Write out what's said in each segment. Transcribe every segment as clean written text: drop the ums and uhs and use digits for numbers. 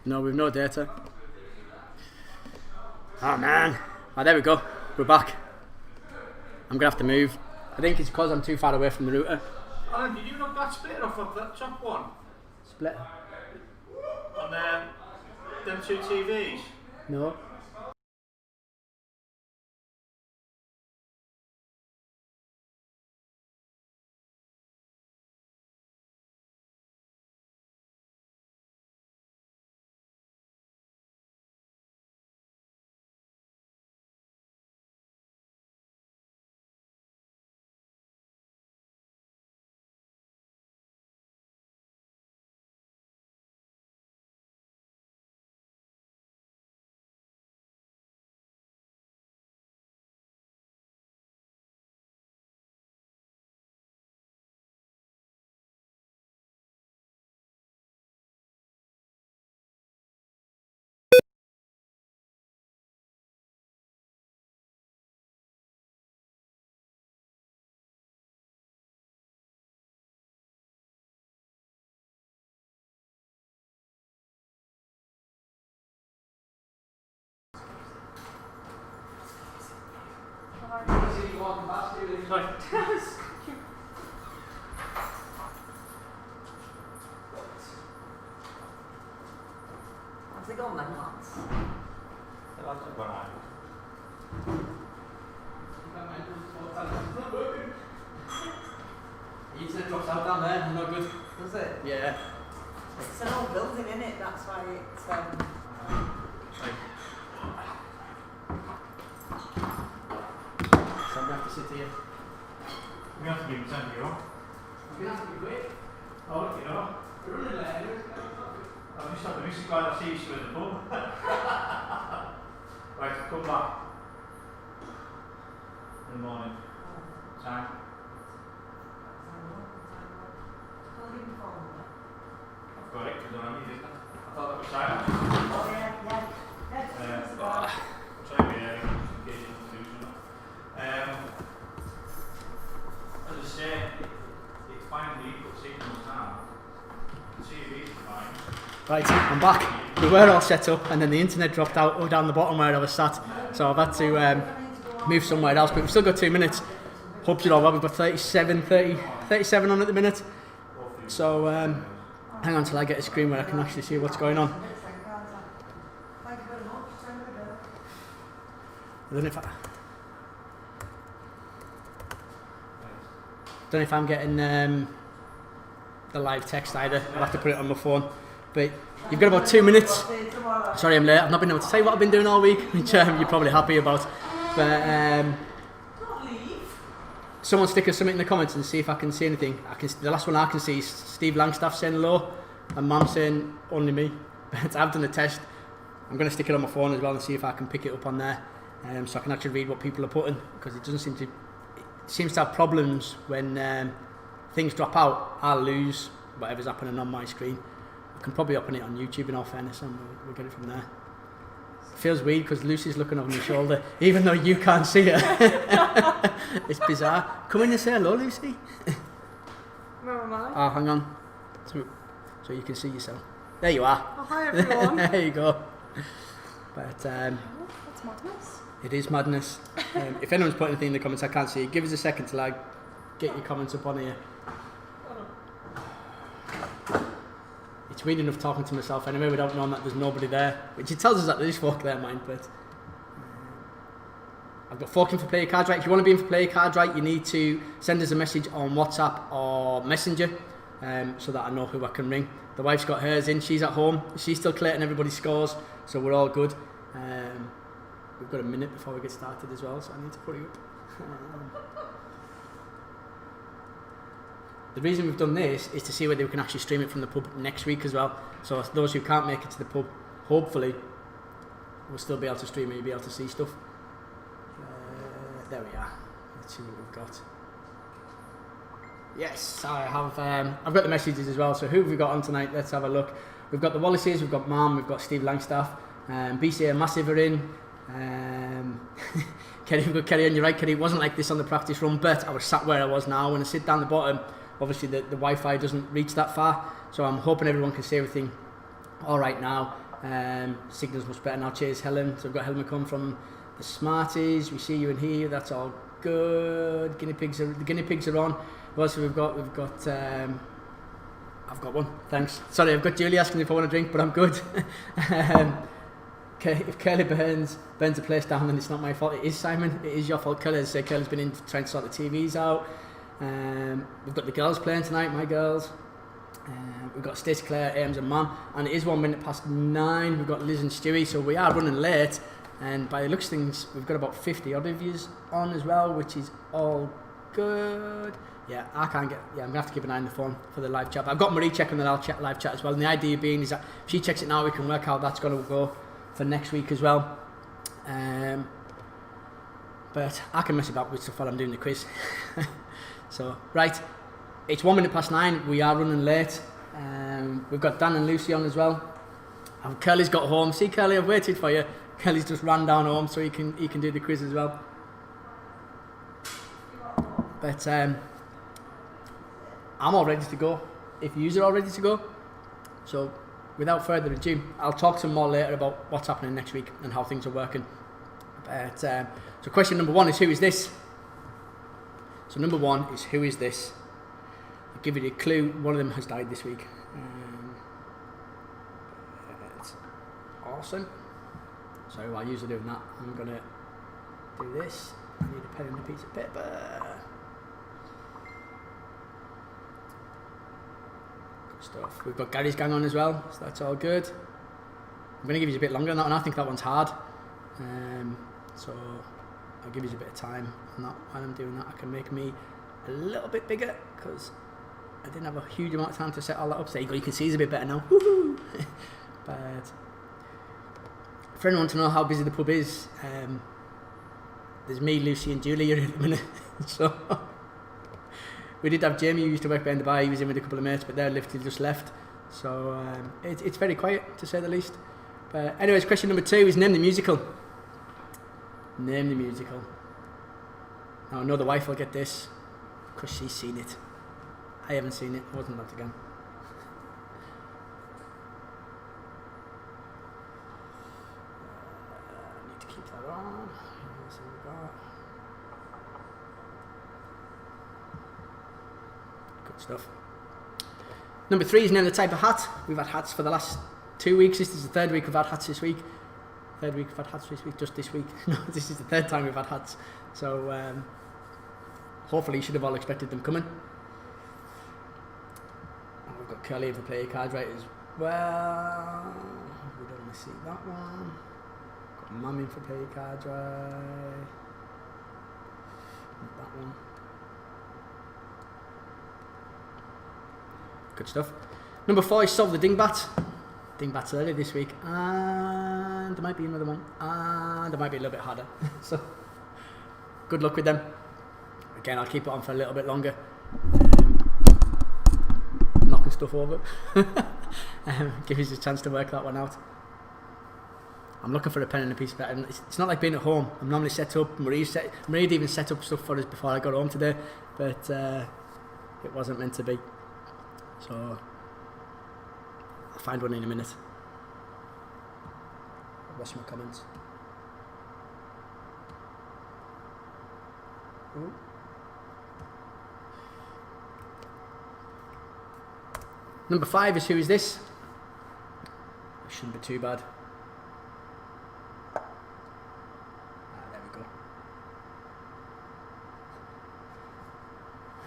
No, we've no data. Oh man. Oh, there we go. We're back. I'm gonna have to move. I think it's because I'm too far away from the router. Alan, did you knock that splitter off of that top one? Split? On them two TVs? No. Sorry. Have they gone then, lads? The lads have gone out. The internet drops out down there, not good. Does it? Yeah. It's an old building, isn't it? That's why it's So I'm gonna have to sit here. We have to be pretending you're on. You're gonna have to be quick. Oh, you know. We're running late. I just have the music guy that sees you in the pub. Right, come back. In the morning. Time. I've got it because I need it. I thought that was silent. Oh, yeah. I'll try and be there in case you confuse me. As I say, it's fine to put signals now. The TV is fine. Right, I'm back. We were all set up and then the internet dropped out down the bottom where I was sat. So I've had to move somewhere else, but we've still got 2 minutes. Hope you're all well. We've got 37 on at the minute. So hang on till I get a screen where I can actually see what's going on. I don't know if I'm getting the live text either. I'll have to put it on my phone. But you've got about 2 minutes. Sorry I'm late. I've not been able to tell you what I've been doing all week, which you're probably happy about. But someone stick us something in the comments and see if I can see anything. The last one I can see is Steve Langstaff saying hello and Mum saying only me. But I've done the test. I'm going to stick it on my phone as well and see if I can pick it up on there, so I can actually read what people are putting, because it doesn't seem to. It seems to have problems when things drop out. I'll lose whatever's happening on my screen. I can probably open it on YouTube in all fairness and we'll get it from there. It feels weird because Lucy's looking over my shoulder even though you can't see her. It's bizarre. Come in and say hello, Lucy. Where am I? Oh, hang on. So you can see yourself. There you are. Oh, hi everyone. There you go. But That's madness. it is madness. If anyone's put anything in the comments I can't see it, give us a second till I get your comments up on here. It's weird enough talking to myself anyway without knowing that there's nobody there, which it tells us that there is folk there, mind. But I've got folk in for Player Cards Right. If you want to be in for Player Cards Right, you need to send us a message on WhatsApp or Messenger, so that I know who I can ring. The wife's got hers in, she's at home, she's still collating everybody's scores, so we're all good. We've got a minute before we get started as well, so I need to put it up. The reason we've done this is to see whether we can actually stream it from the pub next week as well. So those who can't make it to the pub, hopefully, we'll still be able to stream it, you'll be able to see stuff. There we are. Let's see what we've got. Yes, I have. I've got the messages as well. So who have we got on tonight? Let's have a look. We've got the Wallaces, we've got Mum, we've got Steve Langstaff, BCA Massive are in. Kerry, we've got Kerry on your right. Kerry, it wasn't like this on the practice run, but I was sat where I was now. When I sit down the bottom, obviously the Wi-Fi doesn't reach that far, so I'm hoping everyone can see everything all right now. Signal's much better now. Cheers, Helen. So we've got Helen McComb from the Smarties. We see you in here. That's all good. The guinea pigs are on. What else have we've got? I've got one. Thanks. Sorry, I've got Julie asking if I want a drink, but I'm good. Okay, if Curly burns the place down, then it's not my fault. It is, Simon. It is your fault, Curly. As I say, Curly's been in trying to sort the TVs out. We've got the girls playing tonight, my girls. We've got Stacey, Claire, Ames and Mum. And it is 1 minute past 9. We've got Liz and Stewie, so we are running late. And by the looks of things, we've got about 50 odd reviews on as well, which is all good. Yeah, I'm going to have to keep an eye on the phone for the live chat. But I've got Marie checking the live chat as well. And the idea being is that if she checks it now, we can work out that's going to go for next week as well. But I can mess about with stuff while I'm doing the quiz. So, right, it's 1 minute past 9. We are running late. We've got Dan and Lucy on as well. And Curly's got home. See, Curly, I've waited for you. Curly's just ran down home so he can do the quiz as well. But I'm all ready to go. If you are all ready to go, so without further ado, I'll talk some more later about what's happening next week and how things are working. But so question number 1 is, who is this? So number 1 is, who is this? I'll give you a clue. One of them has died this week. It's awesome. So while you're doing that, I'm going to do this. I need a pen and a piece of paper. Good stuff. We've got Gary's gang on as well, so that's all good. I'm going to give you a bit longer than that one. I think that one's hard. So I'll give you a bit of time on that. While I'm doing that, I can make me a little bit bigger because I didn't have a huge amount of time to set all that up. So there you go, you can see it's a bit better now. Woohoo! But for anyone to know how busy the pub is, there's me, Lucy and Julie here at the minute. So we did have Jamie who used to work behind the bar. He was in with a couple of mates, but they're just left. So it's very quiet, to say the least. But anyways, question number 2 is, name the musical. Name the musical. Now I know the wife will get this because she's seen it. I haven't seen it. I wasn't allowed to go. I need to keep that on. So we got good stuff. Number 3 is, name the type of hat. We've had hats for the last 2 weeks. This is the 3rd week we've had hats this week. 3rd week we've had hats this week, just this week. No, this is the 3rd time we've had hats. So hopefully you should have all expected them coming. And we've got Curly for play cards right as well. We don't want to see that one. Got Mum in for play cards right. Not that one. Good stuff. Number 4 is Solve the Dingbat. Dingbat's early this week, and there might be another one, and there might be a little bit harder. So good luck with them. Again, I'll keep it on for a little bit longer. Knocking stuff over. Give us a chance to work that one out. I'm looking for a pen and a piece of paper. It's not like being at home. I'm normally set up. Marie'd even set up stuff for us before I got home today, but it wasn't meant to be. So I'll find one in a minute. I've lost my comments. Ooh. Number 5 is, who is this? It shouldn't be too bad. There we go.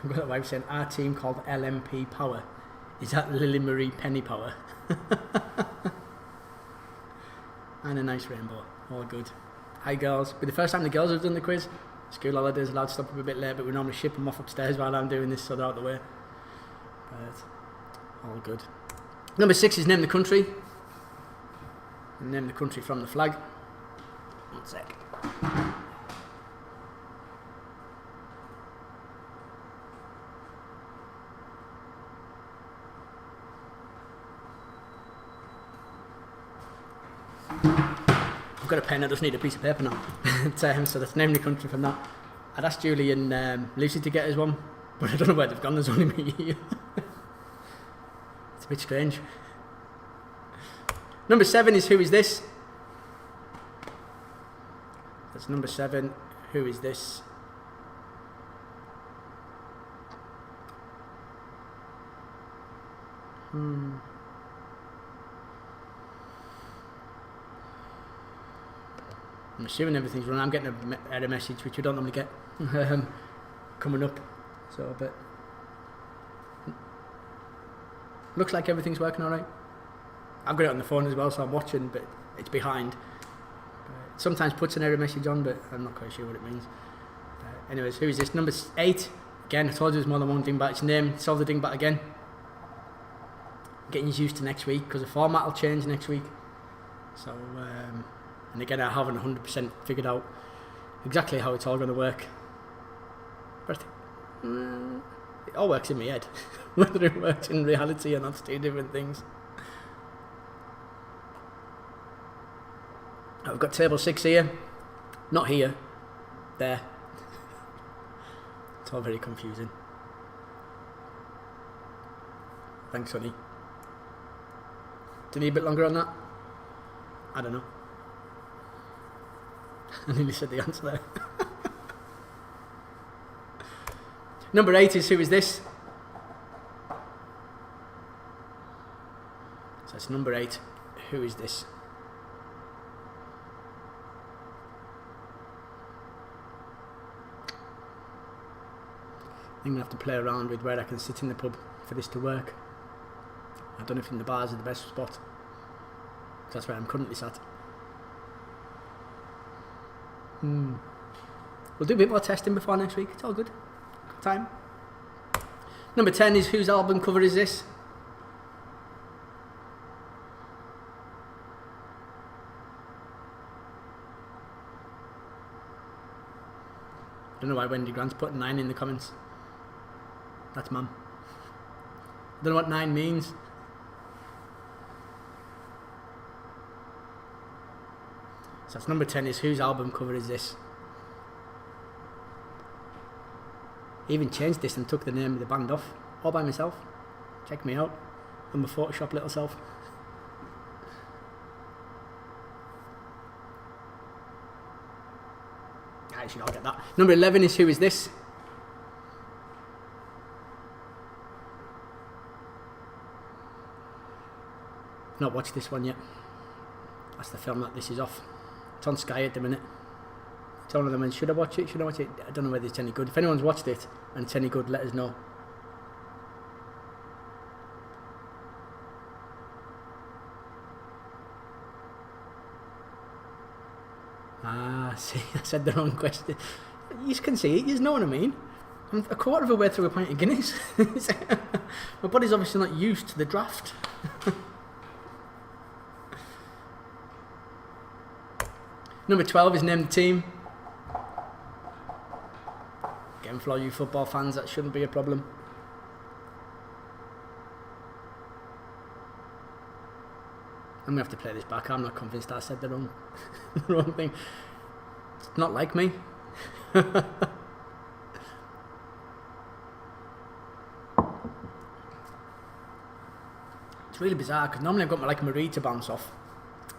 I've got a wife saying, our team called LMP Power. Is that Lily Marie Penny Power? And a nice rainbow. All good. Hi girls. But the first time the girls have done the quiz. School holidays allowed to stop up a bit late, but we normally ship them off upstairs while I'm doing this so they're out of the way. But all good. Number 6 is, name the country. And name the country from the flag. 1 sec. I've got a pen, I just need a piece of paper now. So that's name the country from that. I'd asked Julie and Lucy to get us one, but I don't know where they've gone, there's only me here. It's a bit strange. Number 7 is Who Is This? That's number 7. Who is this? I'm assuming everything's running. I'm getting a error message, which we don't normally get, coming up. So, but looks like everything's working all right. I've got it on the phone as well, so I'm watching, but it's behind. It sometimes puts an error message on, but I'm not quite sure what it means. Anyways, who is this? Number 8. Again, I told you there's more than one dingbat. Its name, solve the dingbat again. Getting used to next week, because the format will change next week. So, and again, I haven't 100% figured out exactly how it's all going to work. But I think, it all works in my head. Whether it works in reality or not, it's two different things. I've got table 6 here. Not here. There. It's all very confusing. Thanks, honey. Do you need a bit longer on that? I don't know. I nearly said the answer there. Number 8 is Who Is This? So it's number 8. Who is this? I'm going to have to play around with where I can sit in the pub for this to work. I don't know if in the bars are the best spot. That's where I'm currently sat. We'll do a bit more testing before next week. It's all good. Good time. Number 10 is Whose album cover is this? I don't know why Wendy Grant's put 9 in the comments. That's mum. I don't know what 9 means. So that's number 10 is Whose album cover is this? I even changed this and took the name of the band off. All by myself. Check me out. I'm a Photoshop little self. I should all get that. Number 11 is Who Is This? Not watched this one yet. That's the film that this is off. It's on Sky at the minute. It's one of them, and should I watch it? Should I watch it? I don't know whether it's any good. If anyone's watched it and it's any good, let us know. Ah, see, I said the wrong question. You can see it, you know what I mean. I'm a quarter of a way through a pint of Guinness. My body's obviously not used to the draft. Number 12 is Name the Team. Again, for all you football fans, that shouldn't be a problem. I'm going to have to play this back. I'm not convinced I said the wrong thing. It's not like me. It's really bizarre, because normally I've got my Marie to bounce off,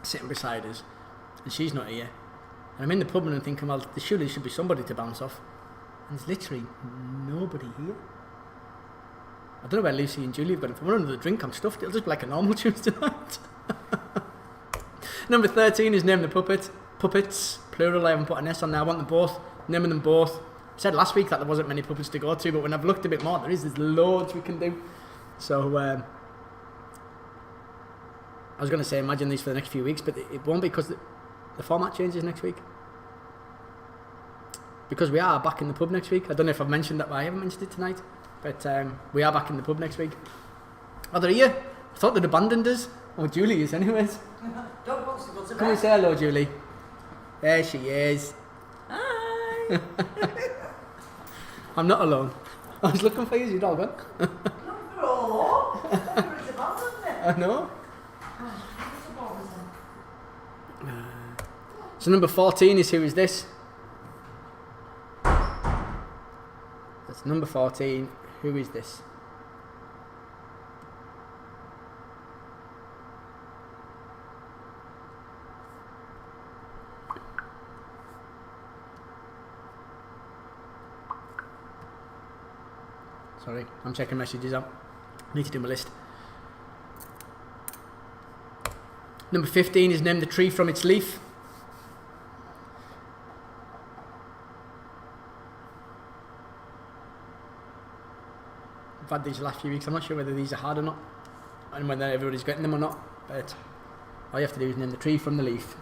sitting beside us, and she's not here. And I'm in the pub and I'm thinking, well, there surely should be somebody to bounce off. And there's literally nobody here. I don't know where Lucy and Julie have gone. If I want another drink, I'm stuffed. It'll just be like a normal Tuesday night. Number 13 is Name the Puppet. Puppets, plural. I haven't put an S on there. I want them both. Naming them both. I said last week that there wasn't many puppets to go to, but when I've looked a bit more, there's loads we can do. So, I was going to say imagine these for the next few weeks, but it won't, because the format changes next week. Because we are back in the pub next week. I don't know if I've mentioned that, but I haven't mentioned it tonight. But we are back in the pub next week. Oh, they're here. I thought they'd abandoned us. Oh, Julie is anyways. Dog wants to go to bed. Come and say hello, Julie. There she is. Hi. I'm not alone. I was looking for you, your dog, huh? Look for all. It's abandoned it. I know. Oh, it's abandoned. So number 14 is Who Is This? That's number 14. Who is this? Sorry, I'm checking messages out. Need to do my list. Number 15 is name the tree from its leaf. I've had these last few weeks. I'm not sure whether these are hard or not, and whether everybody's getting them or not. But all you have to do is name the tree from the leaf.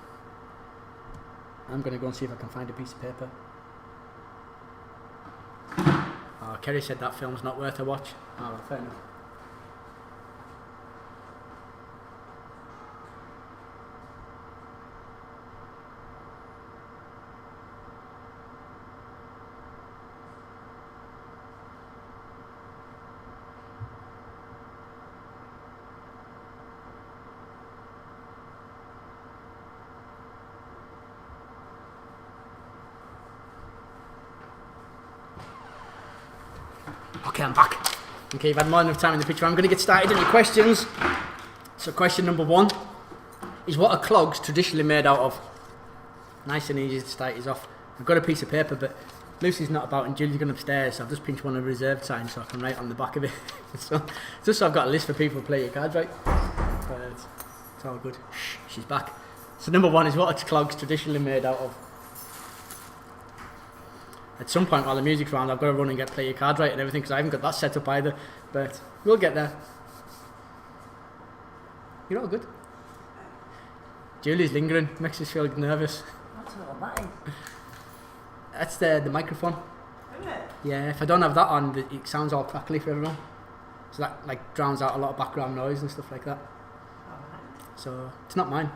I'm going to go and see if I can find a piece of paper. Oh, Kerry said that film's not worth a watch. Oh, well, fair enough. Okay, I'm back. Okay, you've had more than enough time in the picture. I'm going to get started on your questions. So question number 1 is, what are clogs traditionally made out of? Nice and easy to start us off. I've got a piece of paper, but Lucy's not about and Julie's gone upstairs, so I've just pinched one of the reserved signs so I can write on the back of it. So, just so I've got a list for people to play your cards, right? But it's all good. Shh, she's back. So number 1 is, what are clogs traditionally made out of? At some point while the music's around, I've got to run and play your card right and everything, because I haven't got that set up either. But we'll get there. You're all good. Julie's lingering, makes us feel nervous. I don't know what that is. That's the microphone. Isn't it? Yeah, if I don't have that on, it sounds all crackly for everyone. So that like drowns out a lot of background noise and stuff like that. Alright. So it's not mine.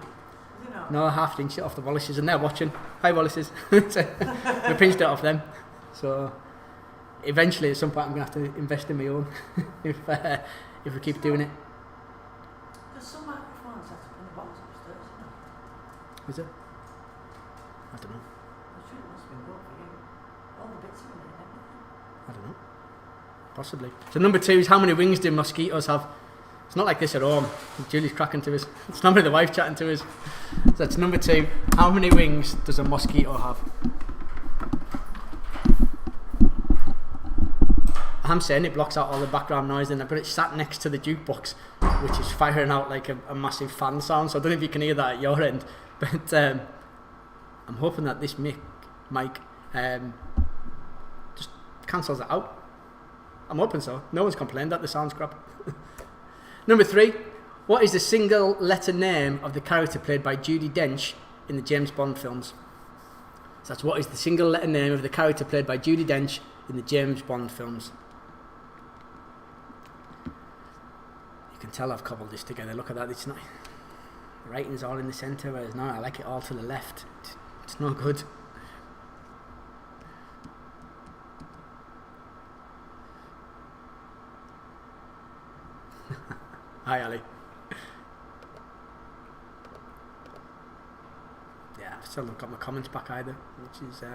Is it not? No, I half inched it off the Wallaces, and they're watching. Hi Wallaces. We pinched it off them. So eventually, at some point, I'm gonna have to invest in my own if we keep doing it. There's some microphones set up in the box upstairs, isn't there? Is it? I don't know. I'm sure it must have been good for you. All the bits of it and everything. I don't know. Possibly. So number 2 is, how many wings do mosquitoes have? It's not like this at home. Julie's cracking to us. It's normally the wife chatting to us. So that's number 2. How many wings does a mosquito have? I'm saying it blocks out all the background noise, and I've got it sat next to the jukebox, which is firing out like a massive fan sound. So I don't know if you can hear that at your end, but I'm hoping that this mic just cancels it out. I'm hoping so. No one's complained that the sound's crap. Number 3, what is the single letter name of the character played by Judi Dench in the James Bond films? So that's, what is the single letter name of the character played by Judi Dench in the James Bond films? You can tell I've cobbled this together. Look at that. It's not, the writing's all in the centre, whereas now I like it all to the left. It's not good. Hi Ali. Yeah, I've still not got my comments back either,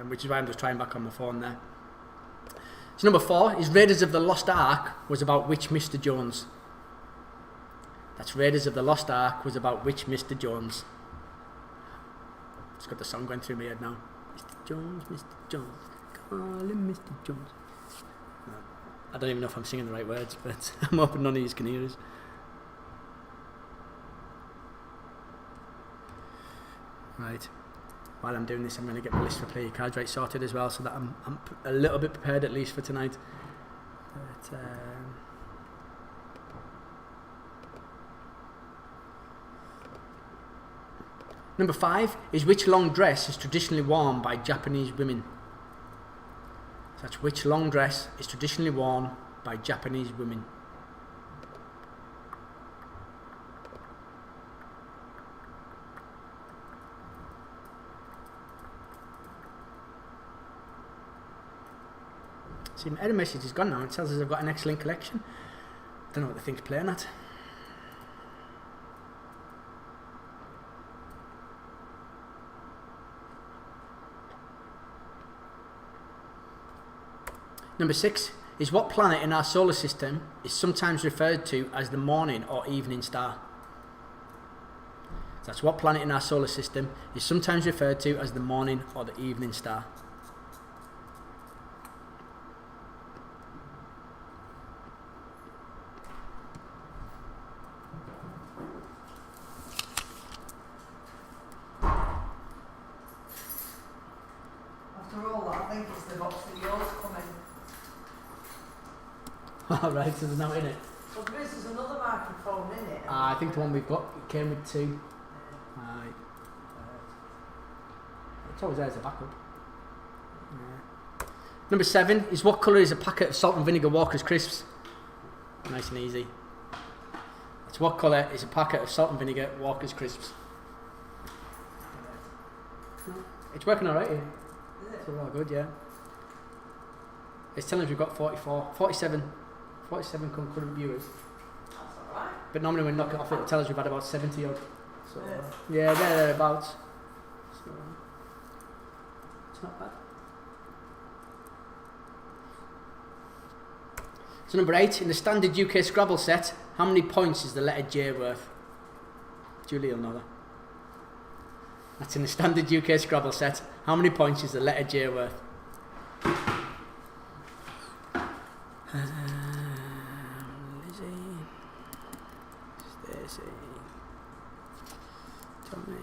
which is why I'm just trying back on my phone there. So number 4 is, Raiders of the Lost Ark was about which Mr. Jones? That's, Raiders of the Lost Ark was about which Mr. Jones? It's got the song going through my head now. Mr. Jones, call him Mr. Jones. I don't even know if I'm singing the right words, but I'm hoping none of you can hear us. Right, while I'm doing this, I'm going to get my list for Play Your Cards Right sorted as well, so that I'm a little bit prepared at least for tonight. But, number 5 is, which long dress is traditionally worn by Japanese women? So that's, which long dress is traditionally worn by Japanese women? See, my error message is gone now. It tells us I've got an excellent collection. Don't know what they think's playing at. Number 6 is, what planet in our solar system is sometimes referred to as the morning or evening star? So that's, what planet in our solar system is sometimes referred to as the morning or the evening star? Alright, so there's no in it. Well, there's another microphone in it. I think the one we've got came with 2. Aye. It's always there as a backup. Yeah. Number 7 is what colour is a packet of salt and vinegar Walker's crisps? Nice and easy. It's what colour is a packet of salt and vinegar Walker's crisps? It's working alright here. Is it? So we're all good, yeah. It's telling us we've got 47 concurrent viewers. That's alright. But normally when we knock it off, it'll tell us we've had about 70 odd. So, Yeah. yeah, thereabouts. So, it's not bad. So number 8, in the standard UK Scrabble set, how many points is the letter J worth? Julie will know that. That's in the standard UK Scrabble set. How many points is the letter J worth? Lizzie, Stacey, Tommy.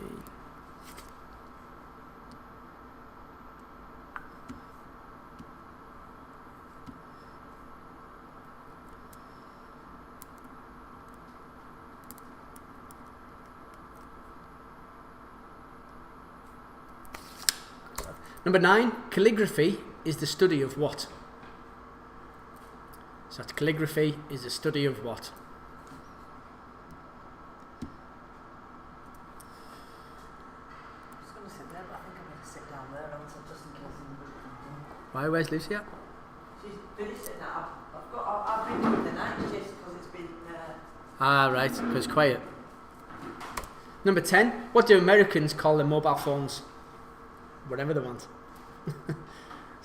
Number 9, calligraphy is the study of what? So that's calligraphy is the study of what? I was going to sit there, but I think I'm going to sit down there also, just in case anybody comes in. Why, where's Lucy at? She's finished it now. I've been doing the night shift because it's been. Ah, right, because it's quiet. Number 10, what do Americans call their mobile phones? Whatever they want. So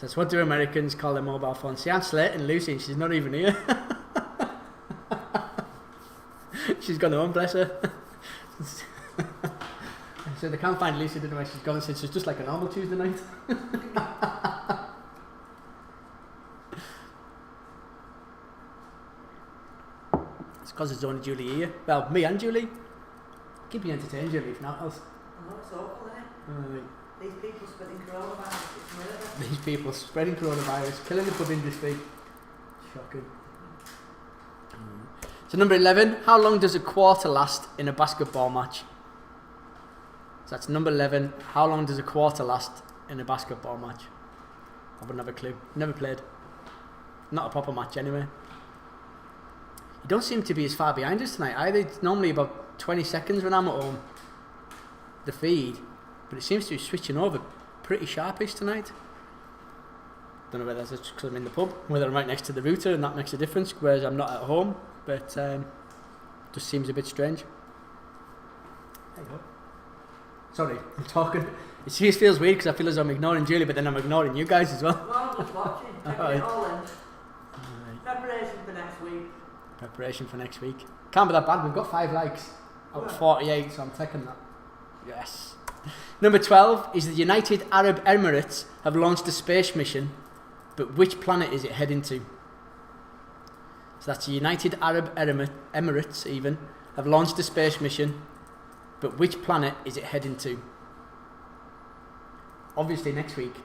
that's what do Americans call their mobile phones? See, I'm slating Lucy and she's not even here. She's gone home, bless her. So they can't find Lucy, don't know where she's gone, since it's just like a normal Tuesday night. It's because it's only Julie here. Well, me and Julie. Keep you entertained, Julie, if not else. I know it's awful, isn't it? These people spreading coronavirus, it's murder. These people spreading coronavirus, killing the pub industry. Shocking. So number 11, how long does a quarter last in a basketball match? So that's number 11, how long does a quarter last in a basketball match? I wouldn't have a clue. Never played. Not a proper match anyway. You don't seem to be as far behind us tonight either. It's normally about 20 seconds when I'm at home. The feed. But it seems to be switching over pretty sharpish tonight. Don't know whether that's because I'm in the pub, whether I'm right next to the router and that makes a difference, whereas I'm not at home. But just seems a bit strange. There you go. Sorry, I'm talking. It just feels weird because I feel as though I'm ignoring Julie, but then I'm ignoring you guys as well. Well, I'm just watching, taking Alright. it all in. Alright. Preparation for next week. Preparation for next week. Can't be that bad. We've got 5 likes out of 48, so I'm taking that. Yes. Number 12 is the United Arab Emirates have launched a space mission, but which planet is it heading to? So that's the United Arab Emirates even have launched a space mission, but which planet is it heading to? Obviously next week.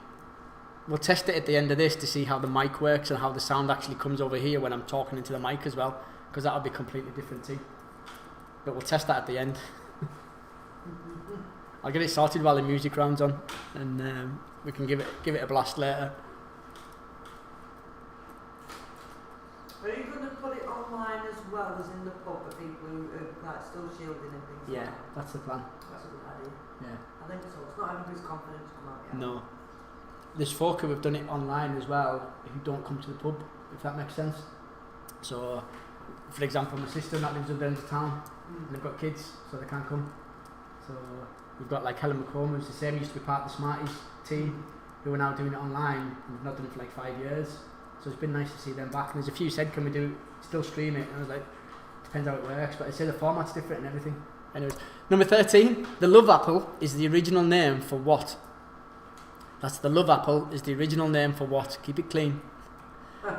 We'll test it at the end of this to see how the mic works and how the sound actually comes over here when I'm talking into the mic as well, because that'll be completely different too. But we'll test that at the end. I'll get it sorted while the music round's on, and we can give it a blast later. Are you going to put it online as well as in the pub for people who are like still shielding and things Yeah, like that? that's the plan. That's a good idea. Yeah. I think so. It's not everybody's confident to come out yet. No. There's folk who have done it online as well who don't come to the pub, if that makes sense. So, for example, my sister and that lives up there in the town, and they've got kids, so they can't come. So we've got like Helen McComb, who's the same, used to be part of the Smarties team, who are now doing it online, and they've not done it for like 5 years. So it's been nice to see them back. And there's a few said, can we do still stream it? And I was like, depends how it works, but they say the format's different and everything. Anyways, number 13, the love apple is the original name for what? That's the love apple is the original name for what? Keep it clean. So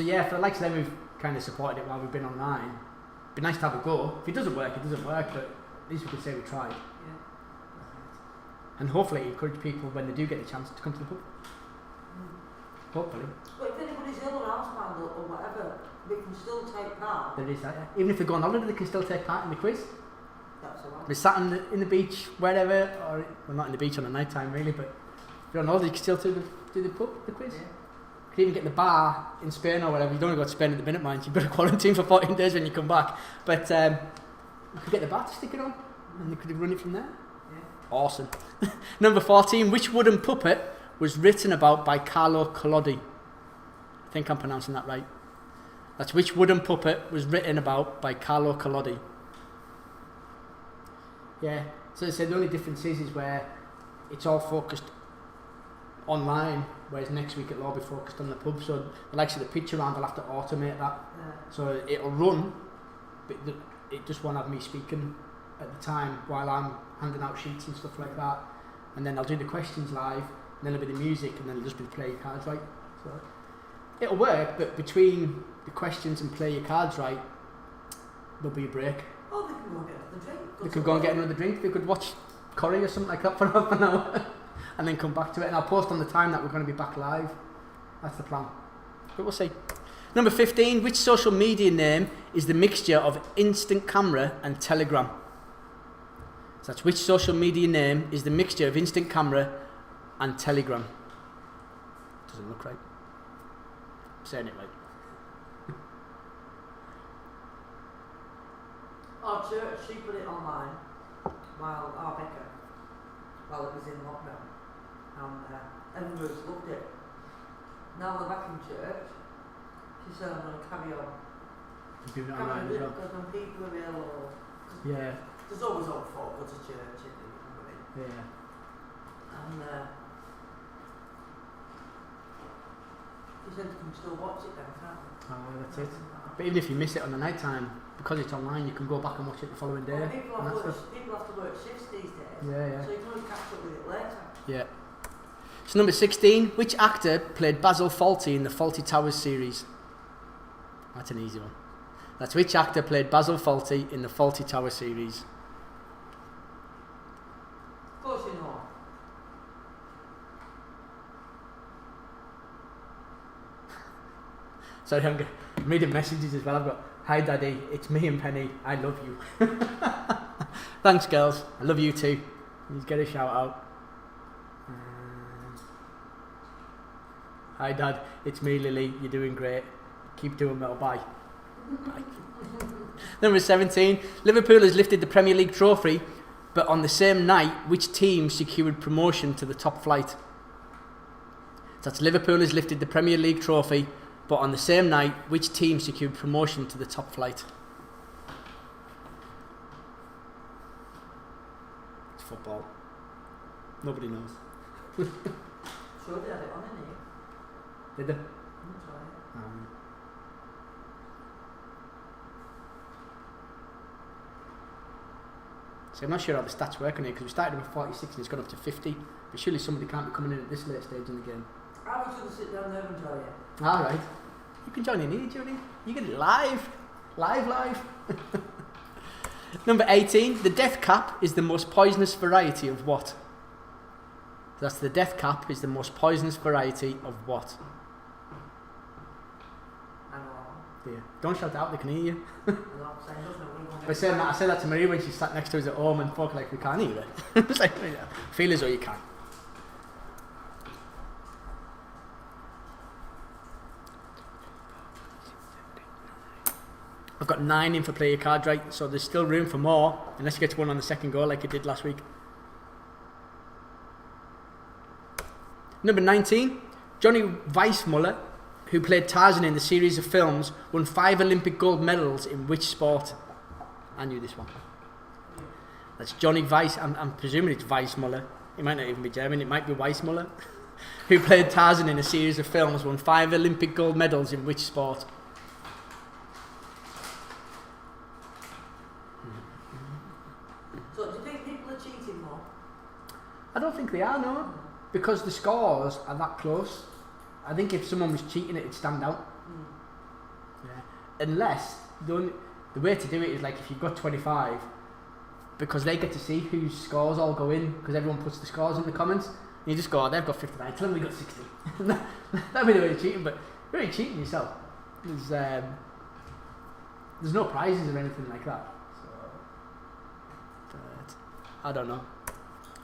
yeah, for the likes of them who've kind of supported it while we've been online, it'd be nice to have a go. If it doesn't work, it doesn't work, but at least we could say we tried. Yeah. And hopefully encourage people when they do get the chance to come to the pub. Hopefully. But if anybody's ill or housebound or whatever, we can still take part. There is that, yeah. Even if they go on holiday, they can still take part in the quiz. That's alright. They're sat in the beach, wherever, or well, not in the beach on the night time really, but if you're on holiday, you can still do the quiz. Yeah. You can even get the bar in Spain or whatever. You don't want to go to Spain at the minute, mind. You've got to quarantine for 14 days when you come back. But you could get the bar to stick it on, and you could run it from there. Yeah. Awesome. Number 14. Which wooden puppet was written about by Carlo Collodi? I think I'm pronouncing that right. That's which wooden puppet was written about by Carlo Collodi. Yeah. So they said the only difference is where it's all focused online, whereas next week it'll all be focused on the pub. So the likes of the picture round, I'll have to automate that. Yeah. So it'll run, but it just won't have me speaking at the time while I'm handing out sheets and stuff like that. And then I'll do the questions live, and then it'll be the music, and then it'll just be play your cards right. So it'll work, but between the questions and play your cards right, there'll be a break. Oh, they can go and get another drink. They could go and get another drink. They could watch Corrie or something like that for half an hour, and then come back to it. And I'll post on the time that we're going to be back live. That's the plan. But we'll see. Number 15. Which social media name is the mixture of Instant Camera and Telegram? So that's which social media name is the mixture of Instant Camera and Telegram? Doesn't look right. I'm saying it right. Our church, she put it online while our vicar, while it was in lockdown, and everyone's loved it. Now they're back in church, she said I'm going to carry on. Do that Carry online on as well. because when people are ill or... Yeah, There's always old folk go to church, isn't there? yeah. And she said you can still watch it then, can't you? Oh, that's it. But even if you miss it on the night time, because it's online, you can go back and watch it the following day. Well, people, and have that's people have to work shifts these days, Yeah. so you can always catch up with it later. Yeah. So number 16, which actor played Basil Fawlty in the Fawlty Towers series? That's an easy one. That's which actor played Basil Fawlty in the Fawlty Towers series? Of course you know. Sorry, I'm reading messages as well. I've got, hi daddy, it's me and Penny, I love you. Thanks girls, I love you too. You get a shout out. Hi dad, it's me Lily, you're doing great. Keep doing well, bye. Bye. Number 17, Liverpool has lifted the Premier League trophy, but on the same night, which team secured promotion to the top flight? That's Liverpool has lifted the Premier League trophy, but on the same night, which team secured promotion to the top flight? It's football. Nobody knows. Sure they had it on, didn't you? Did they? That's right. See, I'm not sure how the stats work on it because we started with 46 and it's gone up to 50. But surely somebody can't be coming in at this late stage in the game. I was going to sit down there and enjoy it. Alright. You can join in here, Julie. You get it live. Live. Number 18. The death cap is the most poisonous variety of what? That's the death cap is the most poisonous variety of what? I know. Yeah. Don't shout out, they can hear you. I'm not saying nothing. I said that to Marie when she sat next to us at home and folk like we can't hear it. It's like, feel as though you can. I've got 9 in for play your card right, so there's still room for more, unless you get to one on the second go like you did last week. Number 19, Johnny Weissmuller, who played Tarzan in the series of films, won 5 Olympic gold medals in which sport? I knew this one. That's Johnny Weiss, I'm presuming it's Weissmuller. It might not even be German, it might be Weissmuller. Who played Tarzan in a series of films, won 5 Olympic gold medals in which sport? So do you think people are cheating more? I don't think they are, no. Because the scores are that close. I think if someone was cheating it'd stand out. Yeah. Unless, the way to do it is like if you've got 25, because they get to see whose scores all go in, because everyone puts the scores in the comments, You just go, oh, they've got 59, tell them we got 60. That'd be the way of cheating, but you're really cheating yourself. There's no prizes or anything like that. So, but I don't know.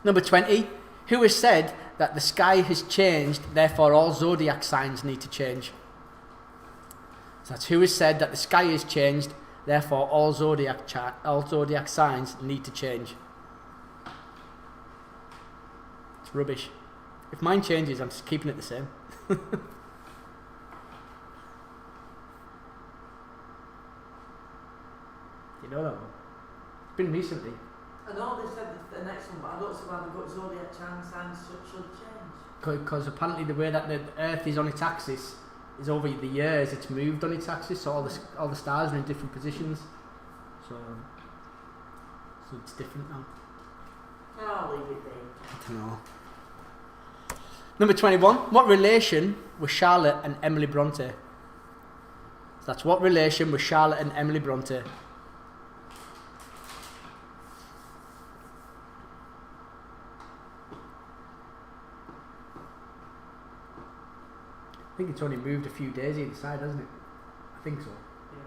Number 20. Who has said that the sky has changed, therefore all zodiac signs need to change? So that's who has said that the sky has changed, therefore all zodiac signs need to change. It's rubbish. If mine changes, I'm just keeping it the same. You know that one? It's been recently. I know they said the next one, but I don't see why they've got zodiac signs should change. Because apparently the way that the Earth is on its axis is over the years, it's moved on its axis, so all the stars are in different positions. So it's different now. I'll leave it be. I don't know. Number 21. What relation were Charlotte and Emily Bronte? So that's what relation were Charlotte and Emily Bronte? I think it's only moved a few days either side, hasn't it? I think so. Yeah.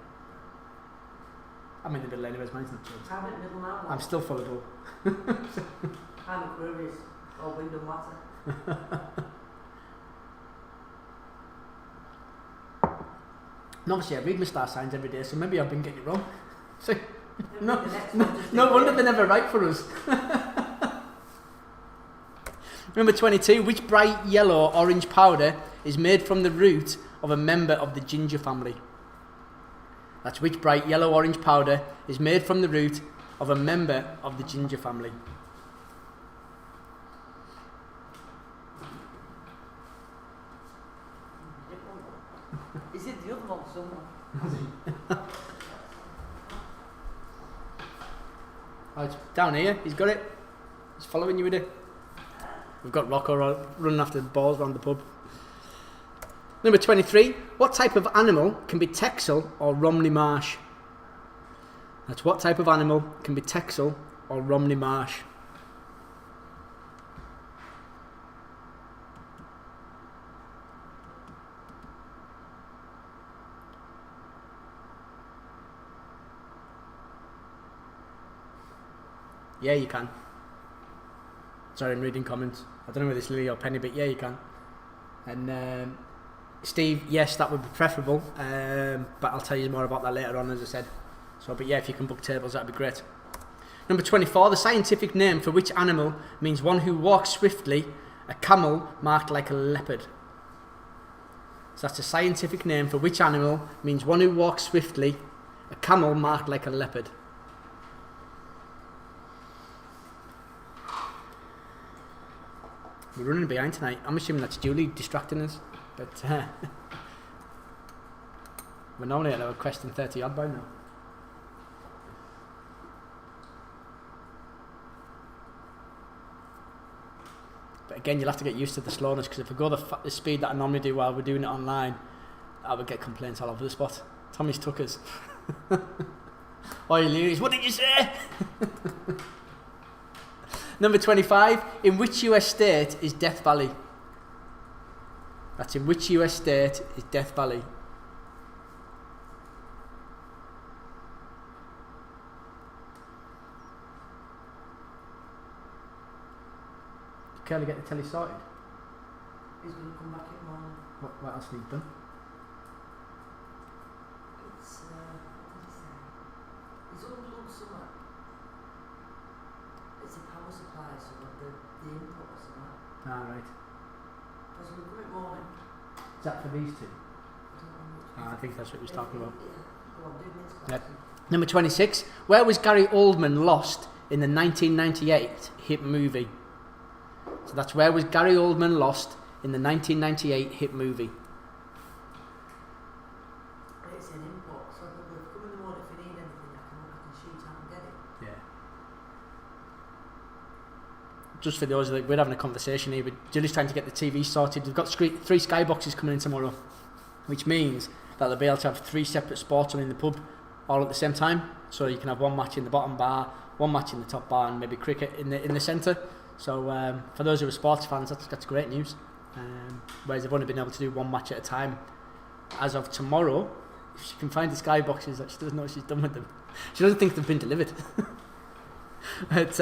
I'm in the middle anyways, mine's not changed. I'm in the middle now. I'm still full of hope. I'm Aquarius, or wind and water. And obviously I read my star signs every day, so maybe I've been getting it wrong. So, Maybe no, the next no, one just no didn't wonder work. they're never right for us. Number 22. Which bright yellow orange powder is made from the root of a member of the ginger family? That's which bright yellow orange powder is made from the root of a member of the ginger family. Is it the other one somewhere? Oh, it's down here. He's got it. He's following you with it. We've got Rocco running after the balls around the pub. Number 23. What type of animal can be Texel or Romney Marsh? That's what type of animal can be Texel or Romney Marsh? Yeah, you can. Sorry, I'm reading comments. I don't know whether it's Lily or Penny, but yeah, you can. And Steve, yes, that would be preferable, but I'll tell you more about that later on, as I said. So, but yeah, if you can book tables, that'd be great. Number 24, the scientific name for which animal means one who walks swiftly, a camel marked like a leopard. So that's a scientific name for which animal means one who walks swiftly, a camel marked like a leopard. We're running behind tonight. I'm assuming that's Julie distracting us. But we're normally at a question 30 odd by now. But again, you'll have to get used to the slowness, because if I go the speed that I normally do while we're doing it online, I would get complaints all over the spot. Tommy's took us. Oi, Lewis, what did you say? Number 25. In which US state is Death Valley? That's in which US state is Death Valley? Did Curly get the telly sorted? He's going to come back in the morning. What else need done? It's, what did he say? He's unplugged somewhere. It's a power supply, so the input or something. Ah, right. As we come in the morning, Is that for these two? I don't know which Ah, I think that's what he was talking about. Yeah. Go on, do this Yep. question. Number 26. Where was Gary Oldman lost in the 1998 hit movie? So that's where was Gary Oldman lost in the 1998 hit movie? It's an input, so come in the morning if you need anything, I can shoot out and get it. Yeah. Just for those that we're having a conversation here, but Julie's trying to get the TV sorted. We've got 3 skyboxes coming in tomorrow, which means that they'll be able to have 3 separate sports on in the pub all at the same time. So you can have one match in the bottom bar, one match in the top bar, and maybe cricket in the centre. So for those who are sports fans, that's great news. Whereas they've only been able to do one match at a time. As of tomorrow, if she can find the skyboxes that she doesn't know what she's done with them. She doesn't think they've been delivered. But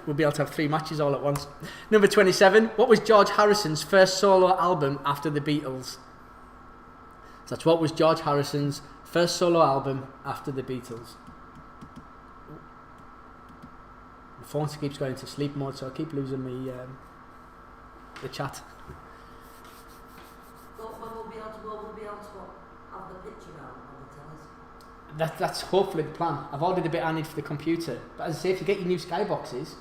we'll be able to have 3 matches all at once. Number 27. What was George Harrison's first solo album after the Beatles? So that's what was George Harrison's first solo album after the Beatles. The phone keeps going into sleep mode, so I keep losing the chat. But when we'll be able to have the picture now on the tellers. That's hopefully the plan. I've ordered a bit I need for the computer. But as I say, if you get your new skyboxes,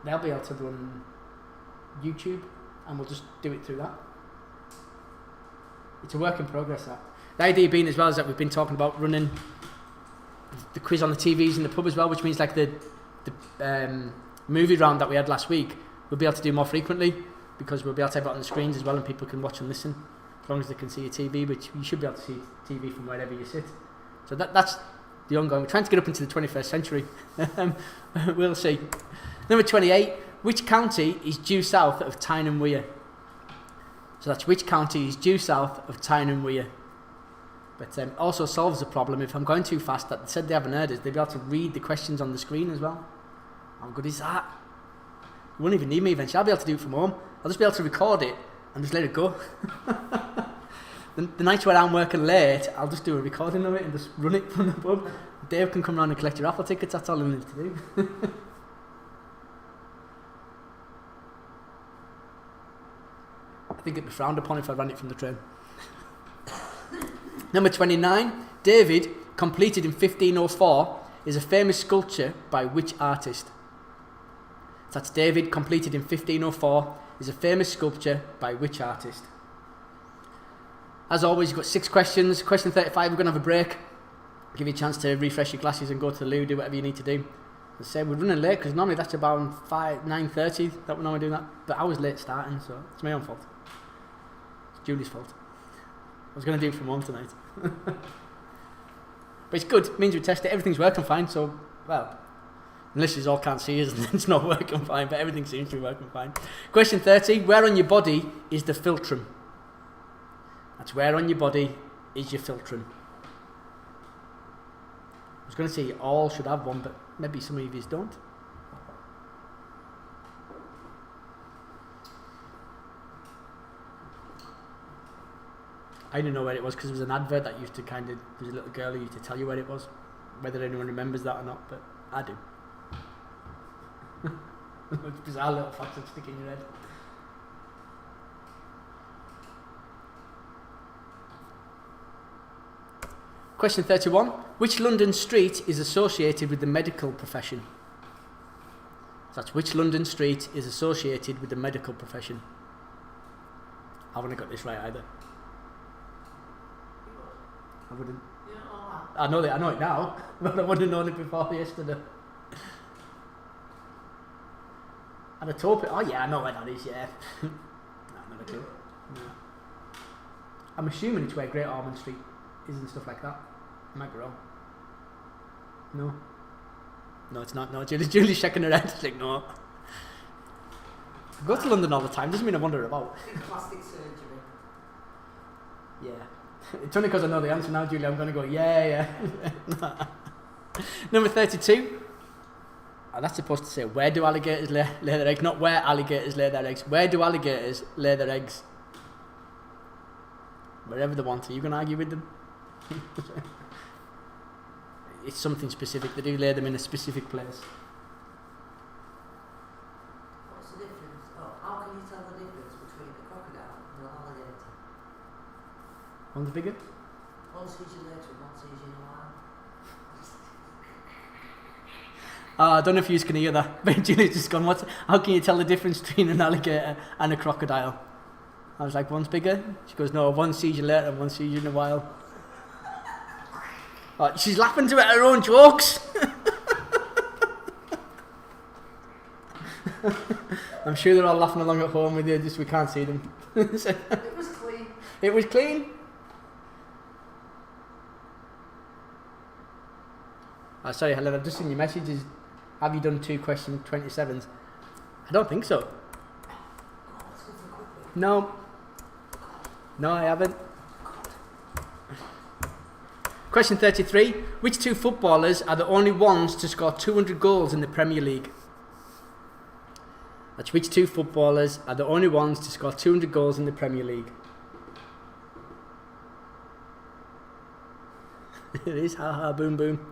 they'll be able to run YouTube, and we'll just do it through that. It's a work in progress, that. The idea being as well is that we've been talking about running the quiz on the TVs in the pub as well, which means like the movie round that we had last week, we'll be able to do more frequently, because we'll be able to have it on the screens as well, and people can watch and listen as long as they can see your TV, which you should be able to see TV from wherever you sit. So that's the ongoing. We're trying to get up into the 21st century. We'll see. Number 28. Which county is due south of Tyne and Wear? So that's which county is due south of Tyne and Wear. But also solves the problem if I'm going too fast that they said they haven't heard us, they'll be able to read the questions on the screen as well. How good is that? You won't even need me eventually. I'll be able to do it from home. I'll just be able to record it and just let it go. the nights where I'm working late, I'll just do a recording of it and just run it from the pub. Dave can come round and collect your raffle tickets, that's all I need to do. I think it'd be frowned upon if I ran it from the train. Number 29. David, completed in 1504, is a famous sculpture by which artist? That's David, completed in 1504, is a famous sculpture by which artist? As always, you've got 6 questions. Question 35, we're going to have a break. Give you a chance to refresh your glasses and go to the loo, do whatever you need to do. As I say, we're running late because normally that's about 9:30 that we're normally doing that. But I was late starting, so it's my own fault. It's Julie's fault. I was going to do it from home tonight. But it's good. It means we test it. Everything's working fine, so, well, unless you all can't see us, then it's not working fine, but everything seems to be working fine. Question 30. Where on your body is the philtrum? That's where on your body is your philtrum. I was going to say you all should have one, but maybe some of you don't. I didn't know where it was because there was an advert that used to there's a little girl who used to tell you where it was. Whether anyone remembers that or not, but I do. It's bizarre little facts that stick in your head. Question 31. Which London street is associated with the medical profession? So that's which London street is associated with the medical profession? I haven't got this right either. I wouldn't. You don't know that? I know it now, but I wouldn't have known it before yesterday. And I told it. Oh yeah, I know where that is. Yeah. No, not a clue. No. I'm assuming it's where Great Ormond Street is and stuff like that. I might be wrong. No. No, it's not. No, Julie's shaking her head. She's like, no. I go to London all the time. Doesn't mean I wander about. Big plastic surgery. Yeah. It's only because I know the answer now, Julie. I'm going to go, yeah. Number 32. Oh, that's supposed to say, where do alligators lay their eggs? Not where alligators lay their eggs. Where do alligators lay their eggs? Wherever they want to. Are you going to argue with them? It's something specific. They do lay them in a specific place. What's the difference? Oh, how can you tell the difference between a crocodile and an alligator? One's bigger? One sees you later and one sees you in a while. I don't know if you can hear that, but Julie's just gone, how can you tell the difference between an alligator and a crocodile? I was like, one's bigger? She goes, no, one sees you later and one sees you in a while. Oh, she's laughing to her own jokes. I'm sure they're all laughing along at home with you, just we can't see them. It was clean. It was clean? Oh, sorry, Helen, I've just seen your messages. Have you done 2 question 27s? I don't think so. No. No, I haven't. Question 33. Which two footballers are the only ones to score 200 goals in the Premier League? That's which two footballers are the only ones to score 200 goals in the Premier League? It is, ha ha, boom boom.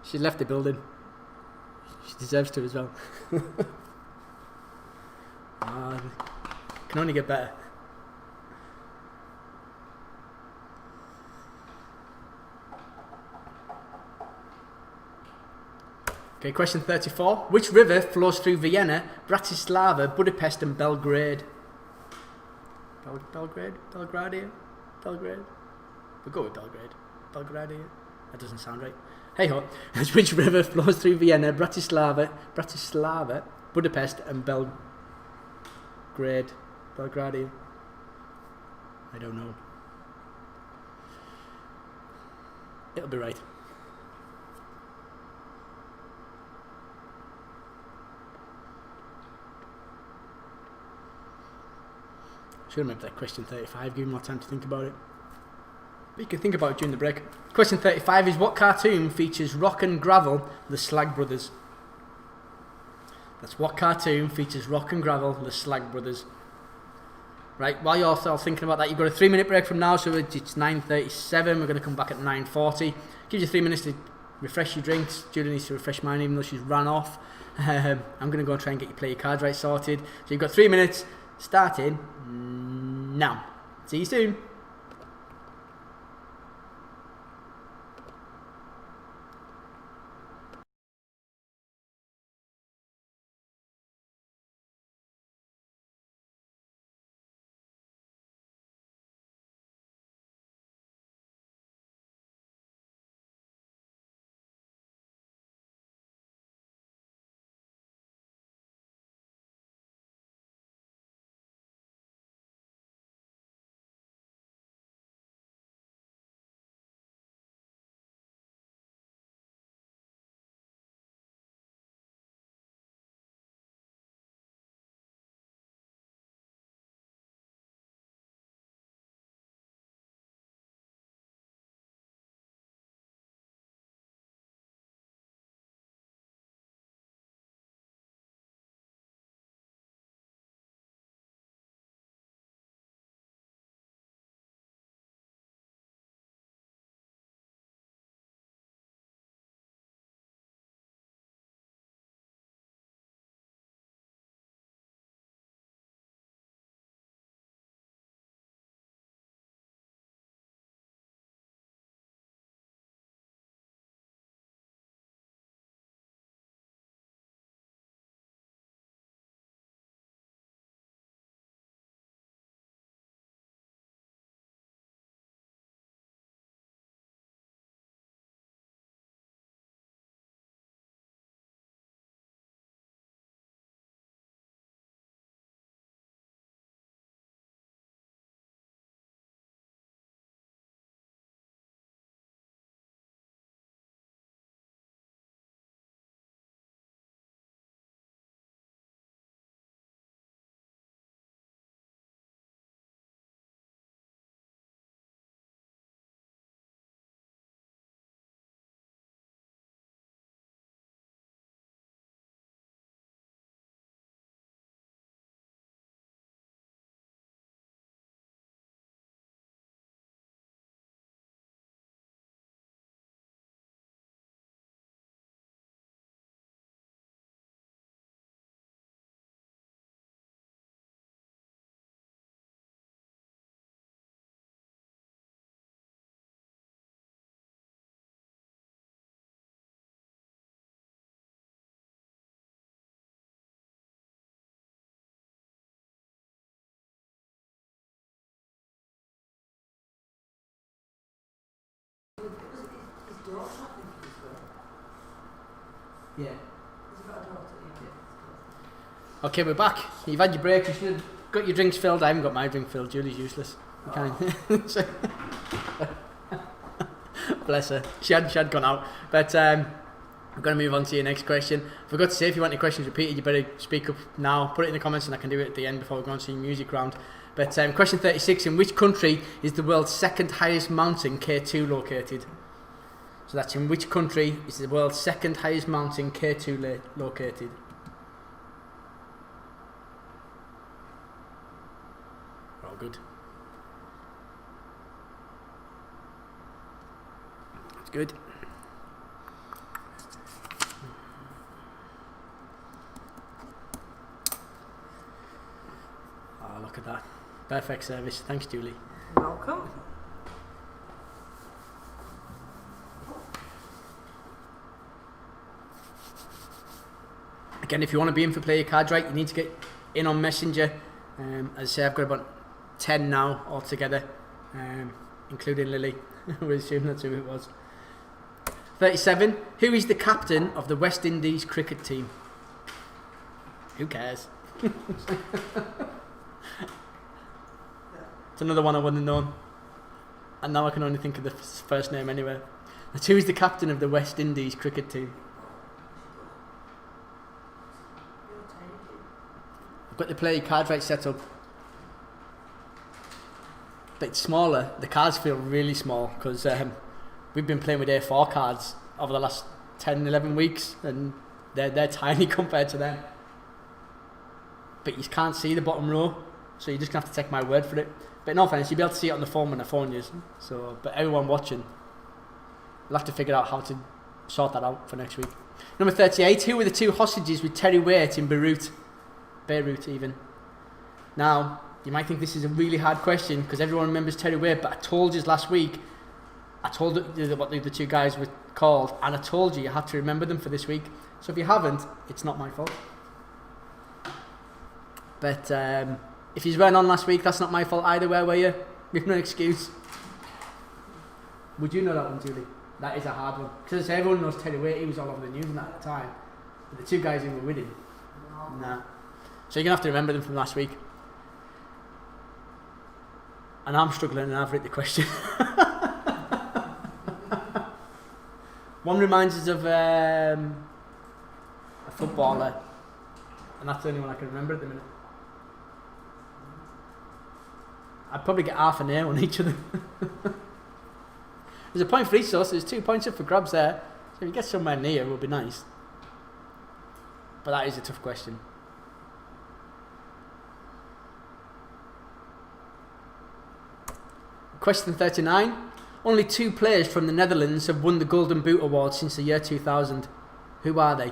She's left the building. She deserves to as well. Can only get better. Okay, question 34. Which river flows through Vienna, Bratislava, Budapest and Belgrade? Belgrade? Belgrade? Belgrade? We'll go with Belgrade. Belgrade? That doesn't sound right. Hey ho. Which river flows through Vienna, Bratislava, Budapest and Belgrade? Belgrade? I don't know. It'll be right. Should have meant that question 35, give you more time to think about it. But you can think about it during the break. Question 35 is what cartoon features Rock and Gravel, the Slag Brothers? That's what cartoon features Rock and Gravel, the Slag Brothers. Right, while you're all thinking about that, you've got a 3-minute break from now, so it's 9:37. We're going to come back at 9:40. Gives you 3 minutes to refresh your drinks. Julie needs to refresh mine, even though she's ran off. I'm going to go and try and get you play your cards right sorted. So you've got 3 minutes starting now. See you soon. Yeah. Okay, we're back. You've had your break. You should have got your drinks filled. I haven't got my drink filled. Julie's useless. Bless her. She had gone out. But We're going to move on to your next question. I forgot to say, if you want your questions repeated, you better speak up now. Put it in the comments and I can do it at the end before we go on to your music round. But question 36, in which country is the world's second highest mountain, K2, located? So that's in which country is the world's second highest mountain, K2, located? Oh, good. That's good. Oh, look at that. Perfect service. Thanks, Julie. Welcome. Again, if you want to be in for Play Your Cards Right, you need to get in on Messenger. As I say, I've got about 10 now altogether, including Lily. We assume that's who it was. 37. Who is the captain of the West Indies cricket team? Who cares? It's another one I wouldn't have known. And now I can only think of the first name anyway. But who is the captain of the West Indies cricket team? I've got the Play Your Cards Right set up. But it's smaller. The cards feel really small because we've been playing with A4 cards over the last 10, 11 weeks and they're tiny compared to them. But you can't see the bottom row, so you're just going to have to take my word for it. But in all fairness, you'll be able to see it on the phone when the phone is. So, but everyone watching, we'll have to figure out how to sort that out for next week. Number 38, who were the two hostages with Terry Waite in Beirut? Beirut even. Now, you might think this is a really hard question because everyone remembers Terry Waite, but I told you last week, I told you what the two guys were called, and I told you had to remember them for this week. So if you haven't, it's not my fault. But if you weren't on last week, that's not my fault either. Where were you? You've no excuse. Would you know that one, Julie? That is a hard one. Because everyone knows Terry Waite, he was all over the news at the time. But the two guys who were with him, nah. So you're going to have to remember them from last week. And I'm struggling and I've written the question. One reminds us of a footballer. And that's the only one I can remember at the minute. I'd probably get half an A on each of them. There's a point for each, so there's 2 points up for grabs there. So if you get somewhere near, it would be nice. But that is a tough question. Question 39. Only 2 players from the Netherlands have won the Golden Boot Award since the year 2000. Who are they?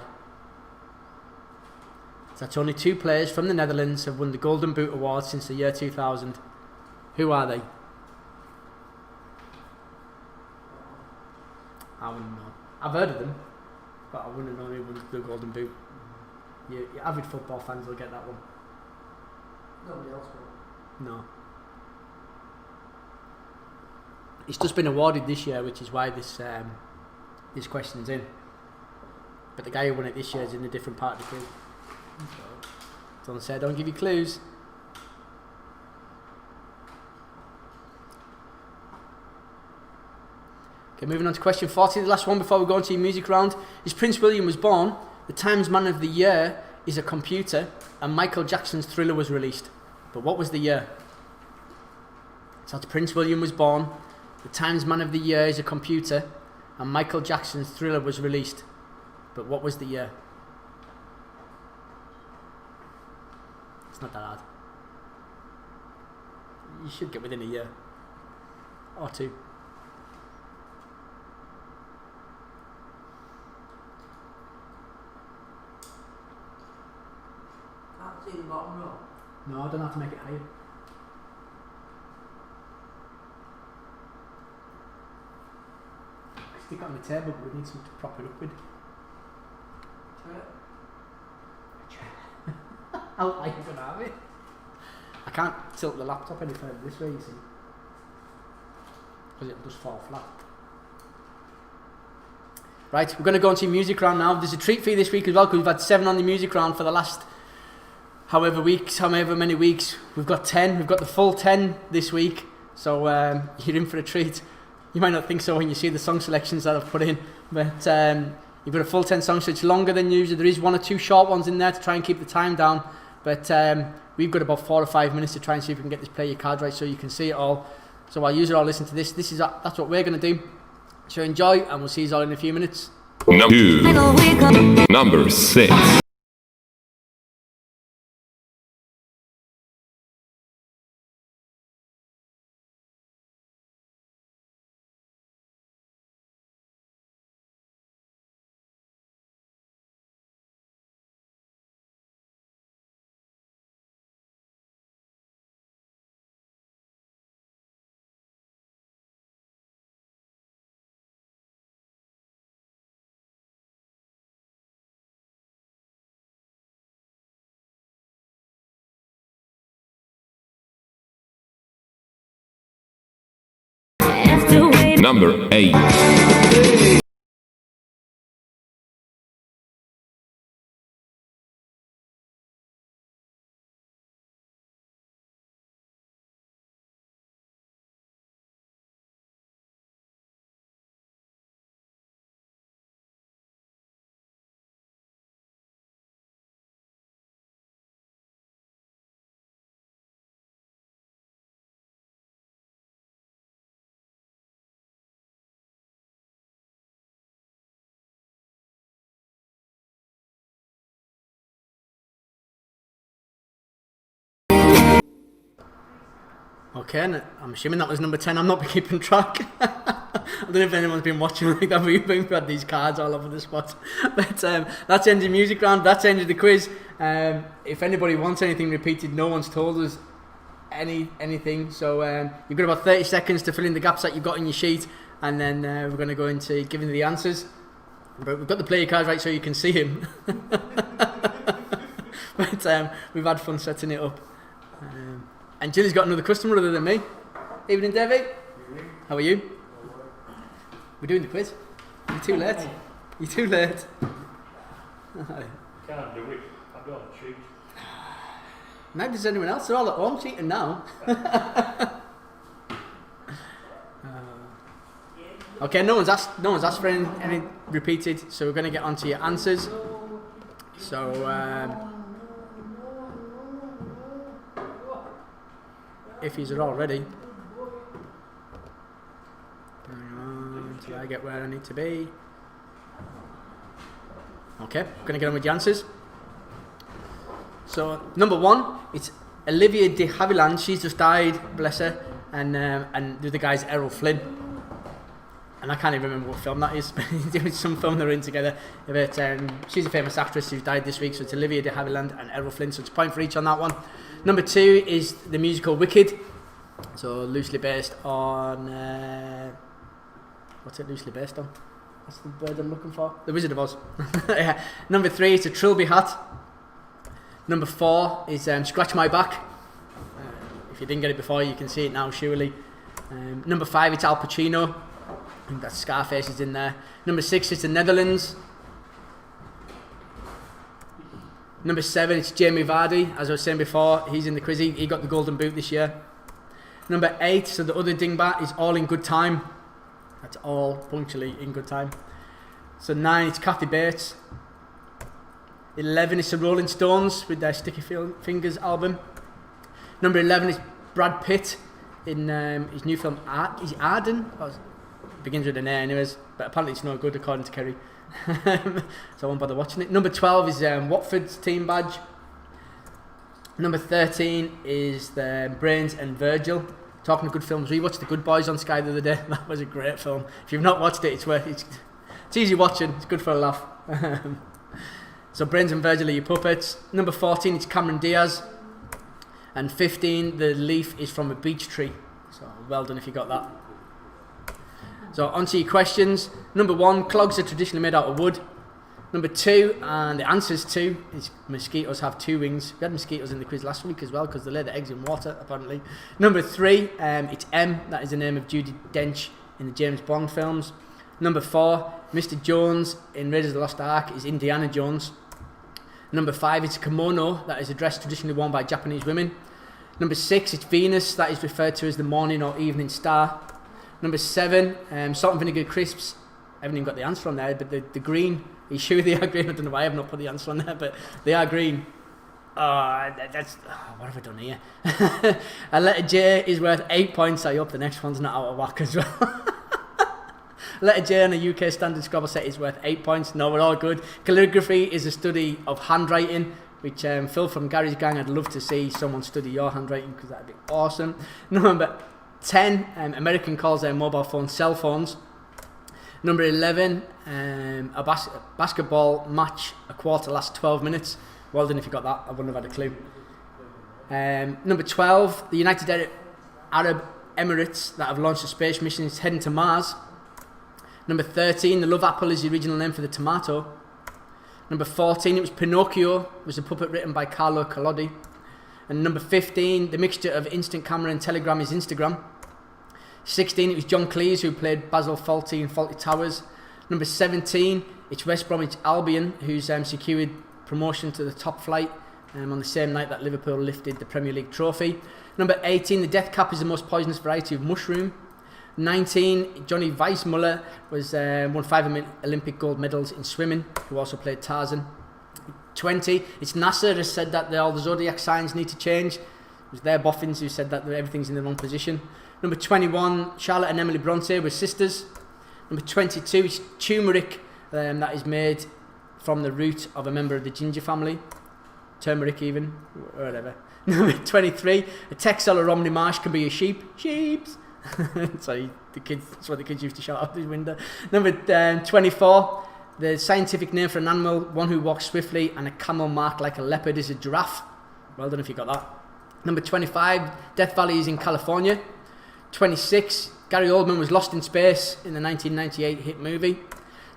So that's only 2 players from the Netherlands have won the Golden Boot Award since the year 2000. Who are they? I wouldn't know. I've heard of them, but I wouldn't know who won the Golden Boot. Your avid football fans will get that one. Nobody else will. No. It's just been awarded this year, which is why this question is in. But the guy who won it this year is in a different part of the group. So, don't say, don't give you clues. Okay, moving on to question 40, the last one before we go on to your music round. Is Prince William was born, the Times Man of the Year is a computer, and Michael Jackson's Thriller was released. But what was the year? So Prince William was born, the Times Man of the Year is a computer, and Michael Jackson's Thriller was released. But what was the year? It's not that hard. You should get within a year. Or 2. Can't see the bottom row. No, I don't have to make it higher. Stick it on the table, but we need something to prop it up with. How high are you going to have it? I can't tilt the laptop any further this way, you see. Because it'll just fall flat. Right, we're going to go on to your music round now. There's a treat for you this week as well, because we've had 7 on the music round for the last however many weeks. We've got 10. We've got the full 10 this week. So you're in for a treat. You might not think so when you see the song selections that I've put in, but You've got a full 10 songs, so it's longer than usual. There is 1 or 2 short ones in there to try and keep the time down. But we've got about 4 or 5 minutes to try and see if we can get this play your cards right so you can see it all. So while you all listen to this, that's what we're going to do. So enjoy, and we'll see you all in a few minutes. Number 6. Number 8. Okay, and I'm assuming that was number 10. I'm not keeping track. I don't know if anyone's been watching like that, but we've had these cards all over the spot. But that's the end of the music round. That's the end of the quiz. If anybody wants anything repeated, no one's told us anything. So you've got about 30 seconds to fill in the gaps that you've got in your sheet, and then we're going to go into giving the answers. But we've got the player cards right so you can see him. But we've had fun setting it up. And Jilly's got another customer other than me. Evening, Devi. Evening. How are you? We're doing the quiz. You're too late. You're too late. Can't do it. I don't cheat. Neither does anyone else. They're all at home cheating now. Okay, no one's asked for any repeated, so we're going to get onto your answers. So if you're all ready, hang on till I get where I need to be. Okay, going to get on with the answers. So number 1, it's Olivia de Havilland. She's just died, bless her, and the other guy's Errol Flynn. And I can't even remember what film that is, but it's some film they're in together. But she's a famous actress who's died this week, so it's Olivia de Havilland and Errol Flynn, so it's a point for each on that one. Number 2 is the musical Wicked, so loosely based on... what's it loosely based on? That's the word I'm looking for. The Wizard of Oz. Yeah. Number 3 is a Trilby hat. Number 4 is Scratch My Back. If you didn't get it before, you can see it now, surely. Number 5, it's Al Pacino. I think that Scarface is in there. Number 6 is the Netherlands. Number 7, it's Jamie Vardy. As I was saying before, he's in the quiz. He got the Golden Boot this year. Number 8, so the other dingbat, is All in Good Time. That's all punctually in good time. So 9, it's Kathy Bates. 11 is the Rolling Stones with their Sticky Fingers album. Number 11 is Brad Pitt in his new film, is it Arden? It begins with an A anyways, but apparently it's no good according to Kerry. So I won't bother watching it. Number 12 is Watford's team badge. Number 13 is the Brains and Virgil. Talking of good films, we watched The Good Boys on Sky the other day. That was a great film. If you've not watched it, it's easy watching. It's good for a laugh. So Brains and Virgil are your puppets. Number 14, it's Cameron Diaz. And 15, the leaf is from a beech tree. So well done if you got that. So on to your questions. Number 1, clogs are traditionally made out of wood. Number 2, and the answer's 2, is mosquitoes have 2 wings. We had mosquitoes in the quiz last week as well because they lay their eggs in water, apparently. Number 3, it's M. That is the name of Judi Dench in the James Bond films. Number 4, Mr. Jones in Raiders of the Lost Ark is Indiana Jones. Number 5, it's kimono. That is a dress traditionally worn by Japanese women. Number 6, it's Venus. That is referred to as the morning or evening star. Number 7, salt and vinegar crisps I haven't even got the answer on there, but the green, are you sure they are green? I don't know why I have not put the answer on there, but they are green. What have I done here? A letter J is worth 8 points. I hope the next one's not out of whack as well. Letter J on a UK standard Scrabble set is worth 8 points. No, we're all good. Calligraphy is a study of handwriting, which Phil from Gary's Gang, I'd love to see someone study your handwriting because that'd be awesome. Number 10, American calls their mobile phones cell phones. Number 11, a basketball match, a quarter lasts 12 minutes. Well done if you got that, I wouldn't have had a clue. Number 12, the United Arab Emirates that have launched a space mission is heading to Mars. Number 13, the love apple is the original name for the tomato. Number 14, it was Pinocchio, was a puppet written by Carlo Collodi. And number 15, the mixture of instant camera and telegram is Instagram. 16, it was John Cleese who played Basil Fawlty in Fawlty Towers. Number 17, it's West Bromwich Albion who's secured promotion to the top flight on the same night that Liverpool lifted the Premier League trophy. Number 18, the death cap is the most poisonous variety of mushroom. 19, Johnny Weissmuller won 5 Olympic gold medals in swimming, who also played Tarzan. 20, it's NASA has said that all the zodiac signs need to change. It was their boffins who said that everything's in the wrong position. Number 21, Charlotte and Emily Bronte were sisters. Number 22, it's turmeric that is made from the root of a member of the ginger family. Turmeric even, whatever. Number 23, a Texel or Romney Marsh can be a sheep. Sheeps. Sorry, that's what the kids used to shout out the window. Number 24, the scientific name for an animal, one who walks swiftly and a camel marked like a leopard is a giraffe. Well done if you got that. Number 25, Death Valley is in California. 26, Gary Oldman was lost in space in the 1998 hit movie.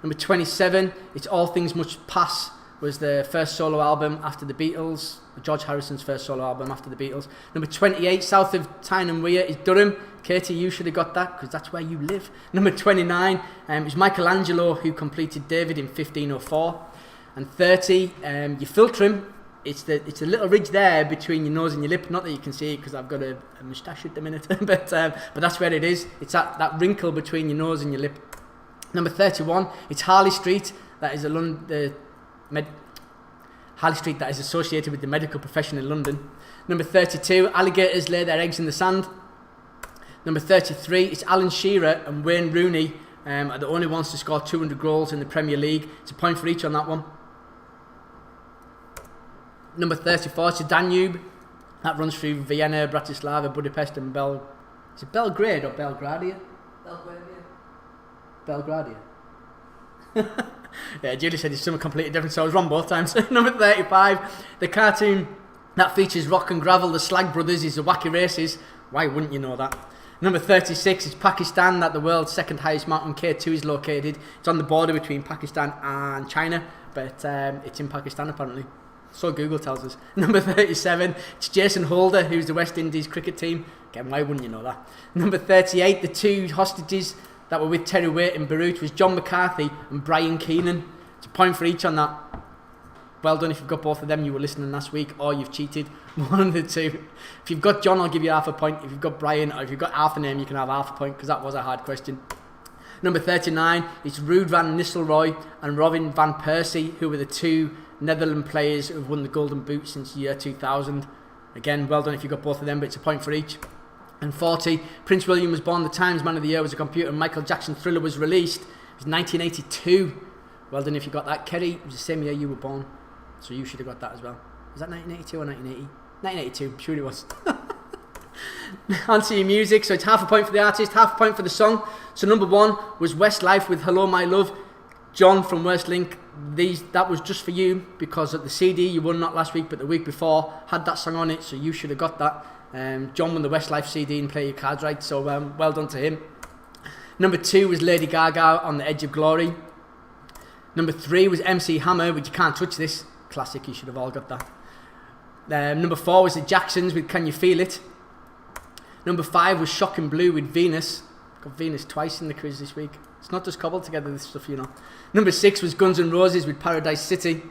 Number 27, It's All Things Must Pass was the first solo album after the Beatles. George Harrison's first solo album after the Beatles. Number 28, south of Tyne and Weir is Durham. Katie, you should have got that because that's where you live. Number 29, it's Michelangelo who completed David in 1504. And 30, you filter him. It's a little ridge there between your nose and your lip. Not that you can see it because I've got a moustache at the minute, but that's where it is. It's that wrinkle between your nose and your lip. Number 31, it's Harley Street. That is Harley Street that is associated with the medical profession in London. Number 32, alligators lay their eggs in the sand. Number 33, it's Alan Shearer and Wayne Rooney are the only ones to score 200 goals in the Premier League. It's a point for each on that one. Number 34, it's a Danube. That runs through Vienna, Bratislava, Budapest and Is it Belgrade or Belgradia? Belgradia. Yeah, Julie said it's something completely different, so I was wrong both times. Number 35, the cartoon that features Rock and Gravel, the Slag Brothers, is the Wacky Races. Why wouldn't you know that? Number 36 is Pakistan, that the world's second highest mountain, K2, is located. It's on the border between Pakistan and China, but it's in Pakistan apparently. So Google tells us. Number 37, it's Jason Holder, who's the West Indies cricket team. Again, why wouldn't you know that? Number 38, the two hostages that were with Terry Waite in Beirut was John McCarthy and Brian Keenan. It's a point for each on that. Well done if you've got both of them, you were listening last week, or you've cheated. One of the two. If you've got John, I'll give you half a point. If you've got Brian, or if you've got half a name, you can have half a point, because that was a hard question. Number 39, it's Ruud van Nistelrooy and Robin van Persie, who were the two Netherlands players who have won the Golden Boot since the year 2000. Again, well done if you got both of them, but it's a point for each. And 40, Prince William was born the Times Man of the Year was a computer, and Michael Jackson Thriller was released. It was 1982. Well done if you got that. Kerry, it was the same year you were born, so you should have got that as well. Was that 1982 or 1980? 1982, I'm sure it was. Answer your music, so it's half a point for the artist, half a point for the song. So number 1 was Westlife with Hello My Love. John from Westlink, that was just for you because at the CD you won not last week but the week before had that song on it, so you should have got that. John won the Westlife CD and play your cards right, so well done to him. Number 2 was Lady Gaga on The Edge of Glory. Number 3 was MC Hammer with You Can't Touch This. Classic, you should have all got that. Number 4 was the Jacksons with Can You Feel It. Number 5 was Shocking Blue with Venus. Got Venus twice in the quiz this week. It's not just cobbled together, this stuff, you know. Number 6 was Guns N' Roses with Paradise City.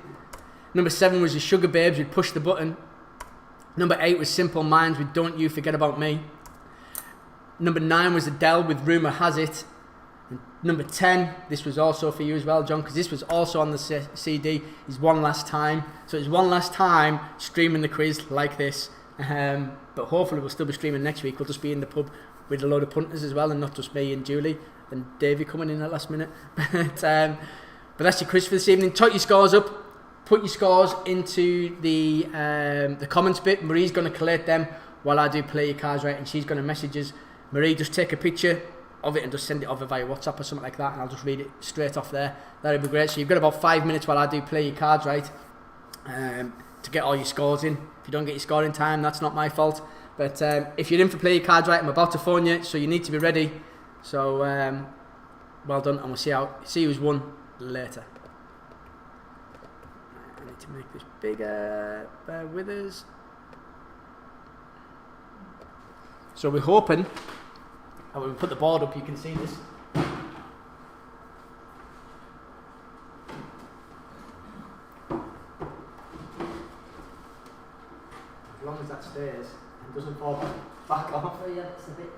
Number 7 was the Sugar Babes with Push the Button. Number 8 was Simple Minds with Don't You Forget About Me. Number 9 was Adele with Rumour Has It. And number 10, this was also for you as well, John, because this was also on the CD, is One Last Time. So it's one last time streaming the quiz like this. But hopefully we'll still be streaming next week. We'll just be in the pub with a load of punters as well, and not just me and Julie and Davey coming in at last minute. But that's your quiz for this evening. Tot your scores up. Put your scores into the comments bit. Marie's going to collate them while I do play your cards right, and she's going to message us. Marie, just take a picture of it and just send it over via WhatsApp or something like that, and I'll just read it straight off there. That'd be great. So you've got about 5 minutes while I do play your cards right, to get all your scores in. If you don't get your score in time, that's not my fault. But if you're in for play your cards right, I'm about to phone you, so you need to be ready. So well done, and we'll see who's won later. I need to make this bigger. Bear with us. So we're hoping, and when we put the board up, you can see this. As long as that stays and doesn't fall back off. So yeah, that's a bit.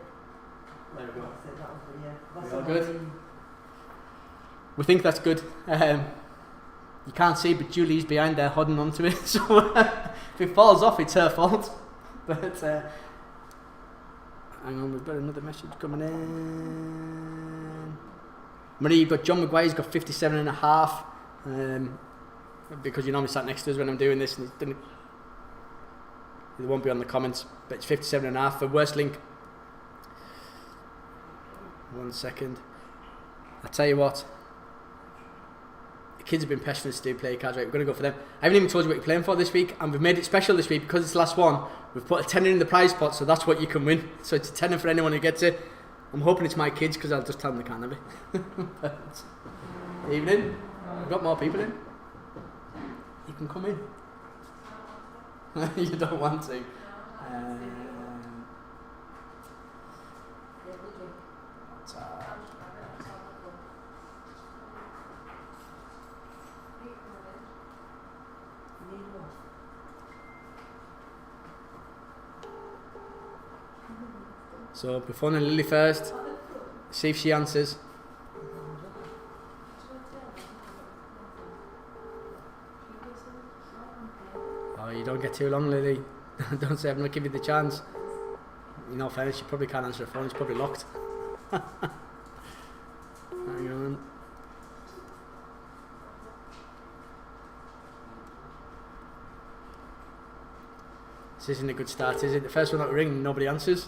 There we go. That's it, that was the, We that's all the good? We think that's good. You can't see, but Julie's behind there holding onto it. So if it falls off, it's her fault. But hang on, we've got another message coming in. Marie, you've got John Maguire's got 57.5. Because you normally sat next to us when I'm doing this, and it won't be on the comments, but it's 57.5 for worst link. 1 second. I tell you what, the kids have been pestering us to do play cards right. We're going to go for them. I haven't even told you what you're playing for this week, and we've made it special this week because it's the last one. We've put a tenner in the prize pot, so that's what you can win. So it's a tenner for anyone who gets it. I'm hoping it's my kids because I'll just tell them they can't have it. But, evening. We've got more people in. You can come in. You don't want to. So we're phoning Lily first. See if she answers. Oh, you don't get too long, Lily. Don't say I'm going to give you the chance. In all fairness, you probably can't answer the phone. It's probably locked. Hang on. This isn't a good start, is it? The first one that we ring, nobody answers.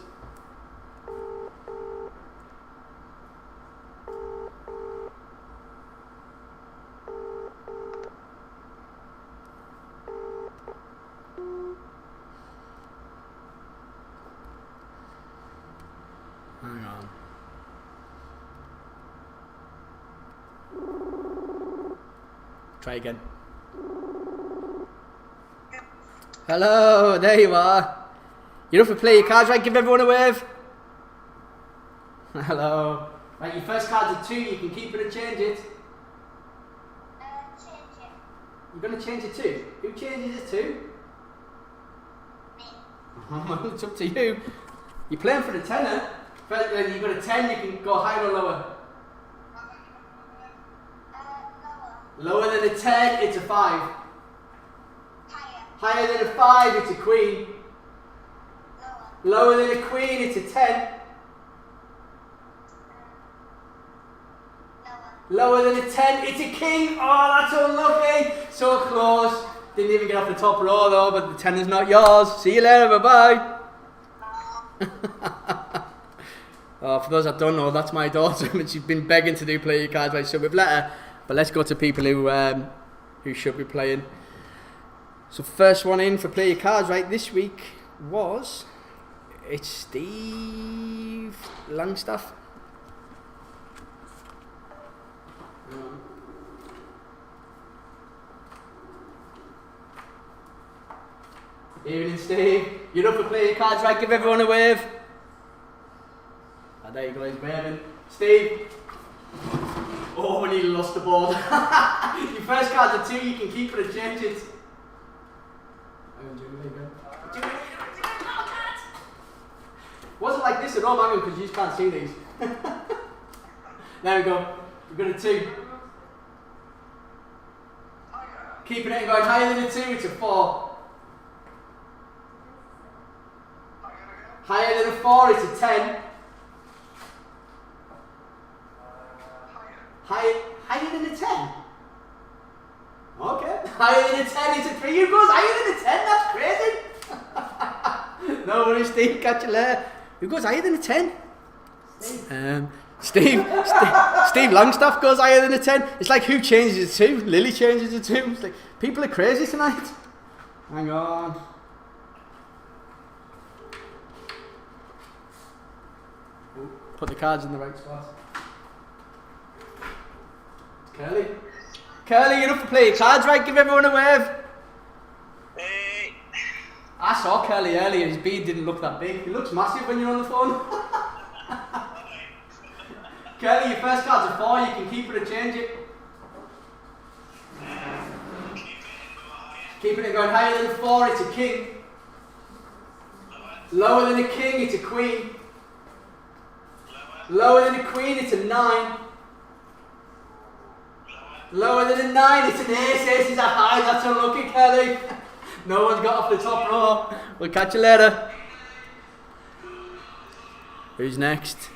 Hang on. Try again. Hello, there you are. You're up for play your cards, right? Give everyone a wave. Hello. Right, your first card's a 2, you can keep it and change it. Change it. You're going to change it too? Who changes it to? Me. It's up to you. You're playing for the tenner. First, when you've got a 10, you can go higher or lower. Lower. Lower than a 10, it's a 5. Higher. Higher than a 5, it's a queen. Lower. Lower than a queen, it's a 10. Lower. Lower than a 10, it's a king. Oh, that's unlucky. So close. Didn't even get off the top row though, but the 10 is not yours. See you later, bye-bye. Oh, for those that don't know, that's my daughter, and she's been begging to do play your cards right, so we've let her. But let's go to people who should be playing. So first one in for play your cards right this week it's Steve Langstaff. Evening, Steve. You're up for play your cards right. Give everyone a wave. Oh, there you go, he's waving. Steve. Oh, we nearly lost the board. Your first card's a 2, you can keep it and change it. Wasn't like this at all, Magnum, because you just can't see these. There we go. We've got a 2. Keeping it and going higher than a 2, it's a 4. Higher than a 4, it's a 10. Higher than a 10? Okay. Higher than a 10, it's a 3. Who goes higher than a 10? That's crazy. No worries, Steve. Catch you later. Who goes higher than a 10? Steve Langstaff goes higher than a 10. It's like who changes a 2? Lily changes a 2. It's like people are crazy tonight. Hang on. Put the cards in the right spot. It's Curly. Curly, you're up for play your cards, right? Give everyone a wave. Hey. I saw Curly earlier. His beard didn't look that big. He looks massive when you're on the phone. Curly, your first card's a 4. You can keep it or change it. Keeping it going higher than a 4, it's a king. Lower than a king, it's a queen. Lower than a queen, it's a 9. Lower than a 9, it's an ace. Ace is a high. That's unlucky, Kelly. No one's got off the top row. We'll catch you later. Who's next?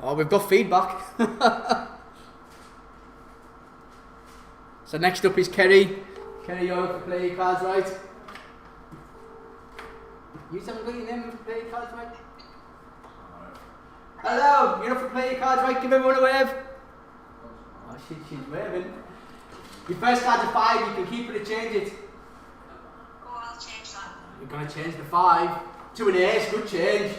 Oh, we've got feedback. So next up is Kerry. Kerry, you're up to play your cards right. You haven't got your name up to play your cards right? Hello, you're up to play your cards right. Give everyone a wave. Oh, she's waving. Your first card's a 5. You can keep it or change it. Go, I'll change that. You're going to change the 5 to an ace. Good change.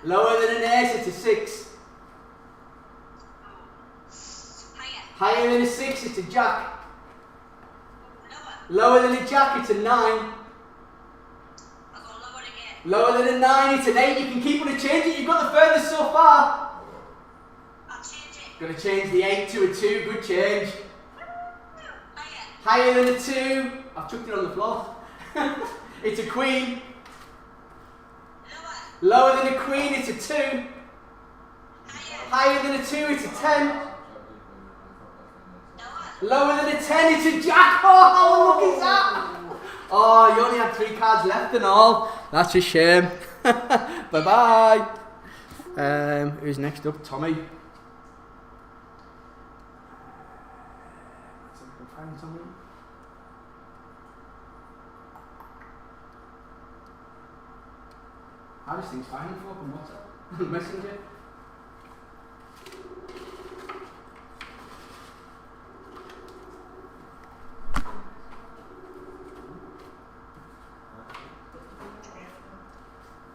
Lower. Lower than an ace, it's a 6. Higher. Higher than a 6, it's a jack. Lower. Lower than a jack, it's a 9. I'll go lower again. Lower than a 9, it's an 8. You can keep it or change it. You've got the furthest so far. I'll change it. Going to change the 8 to a 2. Good change. Higher. Higher than a 2. I've chucked it on the floor. It's a queen. Lower. Lower than a queen, it's a 2. Higher. Higher than a 2, it's a 10. Lower. Lower than a 10, it's a jack. Oh, how unlucky is that? Oh, you only have 3 cards left and all. That's a shame. Bye bye. Who's next up? Tommy. See if I can find Tommy. How does things find for on WhatsApp? Messenger?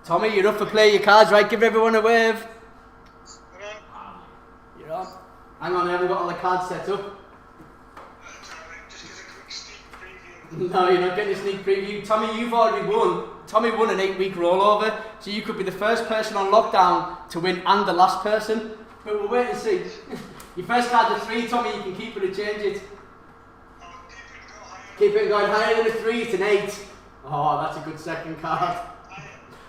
Tommy, you're up for play your cards, right? Give everyone a wave. You're on. Hang on, I haven't got all the cards set up. Just give a quick sneak preview. No, you're not getting a sneak preview. Tommy, you've already won. Tommy won an 8-week rollover, so you could be the first person on lockdown to win and the last person. But we'll wait and see. Your first card's a 3, Tommy. You can keep it or change it. Keep it going higher than a 3. It's an 8. Oh, that's a good second card.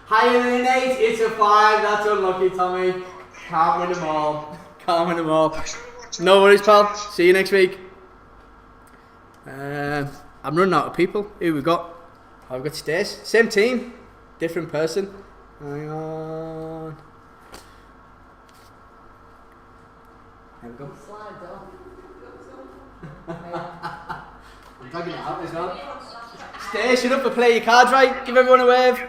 Higher than an 8, it's a 5. That's unlucky, Tommy. Can't win them all. Can't win them all. No worries, pal. See you next week. I'm running out of people. Who we got? I've got Stace. Same team, different person. Hang on. There we go. Slide down. I'm dragging it out as well. Stace, you're up for play your cards right. Give everyone a wave.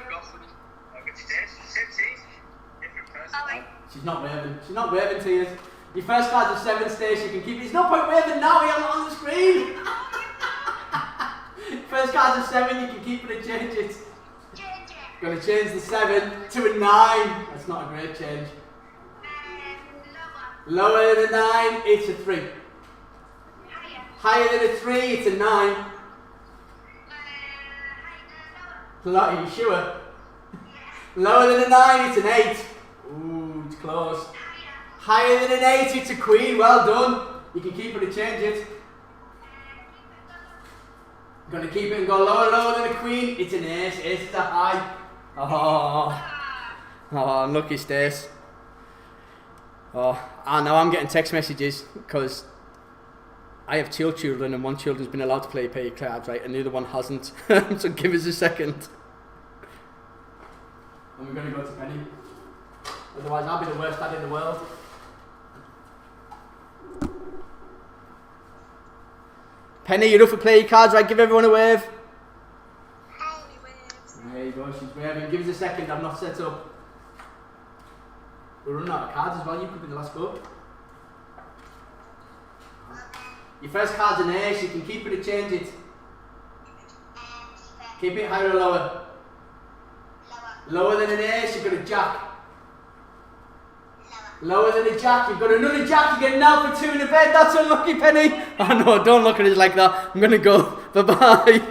She's not waving. She's not waving to you. Your first card's a 7, Stace. You can keep it. There's no point waving now. You're not on the screen. First card's a 7. You can keep it and change it. Change it. Gonna change the 7 to a 9. That's not a great change. Lower. Lower than a 9, it's a 3. Higher. Higher than a 3, it's a 9. Lower. Are you sure? Lower than a 9, it's an 8. Ooh, it's close. Higher than an 8, it's a queen. Well done. You can keep it or change it. You're gonna keep it and go lower than a queen. It's an ace. Ace is a high. Oh, unlucky Stace. Oh, and now I'm getting text messages because I have two children and one children's been allowed to play your cards, right, and the other one hasn't. So give us a second. And we're going to go to Penny. Otherwise I'll be the worst dad in the world. Penny, you're up for play your cards, right? Give everyone a wave. There you go, she's waving. Give us a second, I'm not set up. We're running out of cards as well, you could be the last go. Your first card's an ace, you can keep it or change it. Keep it higher or lower? Lower than an ace, you've got a jack. Lower than a jack, you've got another jack, you're getting out for two in the bed, that's unlucky, Penny. Oh no, don't look at us like that, I'm gonna go, bye bye.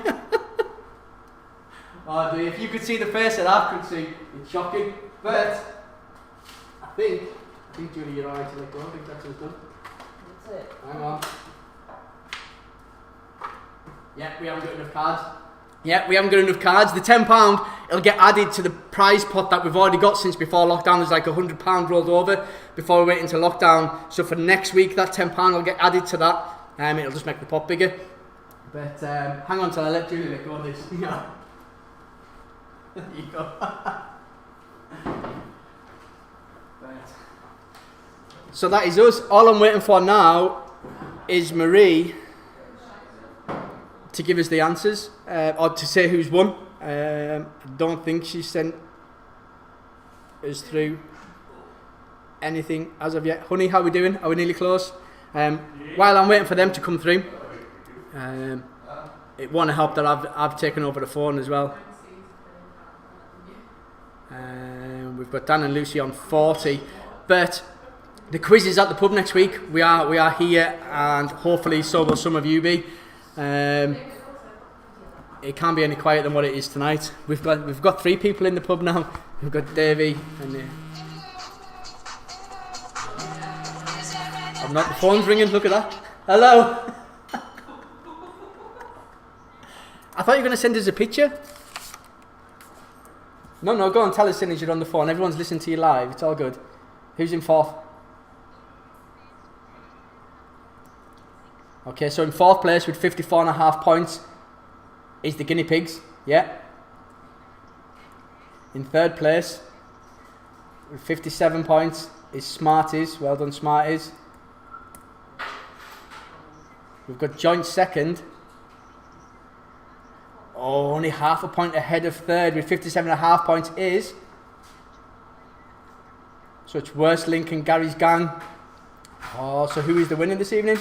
Oh dear, if you could see the face that I could see, it's shocking. But, I think Julie, you're alright to let go, I think that's us done. That's it. Hang on. Yeah, we haven't got enough cards. Yeah, we haven't got enough cards. The £10, it'll get added to the prize pot that we've already got since before lockdown. There's like £100 rolled over before we went into lockdown. So for next week, that £10 will get added to that. It'll just make the pot bigger. But hang on till I let Julie let go of this. Yeah. There you go. Right. So that is us. All I'm waiting for now is Marie to give us the answers, or to say who's won. I don't think she sent us through anything as of yet. Honey, how are we doing? Are we nearly close? While I'm waiting for them to come through, it won't help that I've taken over the phone as well. We've got Dan and Lucy on 40, but the quiz is at the pub next week. We are here, and hopefully so will some of you be. It can't be any quieter than what it is tonight. We've got 3 people in the pub now. We've got Davey and I'm not. The phone's ringing. Look at that. Hello. I thought you were going to send us a picture. No, go on, tell us as soon as you're on the phone. Everyone's listening to you live. It's all good. Who's in 4th? Okay, so in 4th place with 54.5 points is the Guinea Pigs. Yeah. In 3rd place with 57 points is Smarties. Well done, Smarties. We've got joint 2nd. Oh, only half a point ahead of 3rd with 57.5 points is... So it's Worst Link and Gary's Gang. Oh, so who is the winner this evening?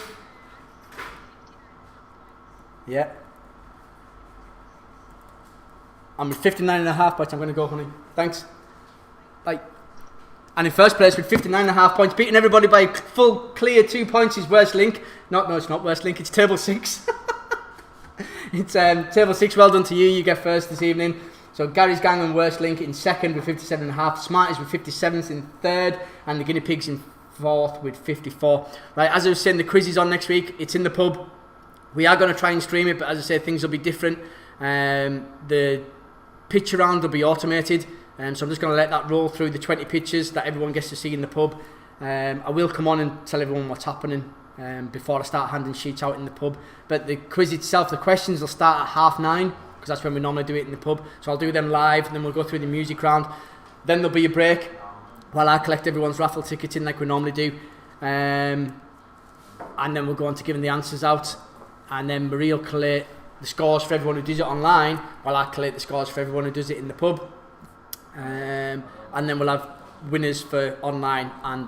Yeah. I'm with 59.5 points. I'm going to go, honey. Thanks. Bye. And in 1st place with 59.5 points, beating everybody by full clear 2 points is Worst Link. No, it's not Worst Link. It's Table 6. It's Table 6. Well done to you. You get 1st this evening. So Gary's Gang and Worst Link in 2nd with 57.5. Smarties with 57th in 3rd, and the Guinea Pigs in 4th with 54. Right, as I was saying, the quiz is on next week. It's in the pub. We are going to try and stream it, but as I say, things will be different. The pitch around will be automated, so I'm just going to let that roll through the 20 pitches that everyone gets to see in the pub. I will come on and tell everyone what's happening before I start handing sheets out in the pub. But the quiz itself, the questions will start at 9:30, because that's when we normally do it in the pub. So I'll do them live, and then we'll go through the music round. Then there'll be a break while I collect everyone's raffle tickets in like we normally do. And then we'll go on to giving the answers out. And then Marie will collate the scores for everyone who does it online, while I collate the scores for everyone who does it in the pub. And then we'll have winners for online and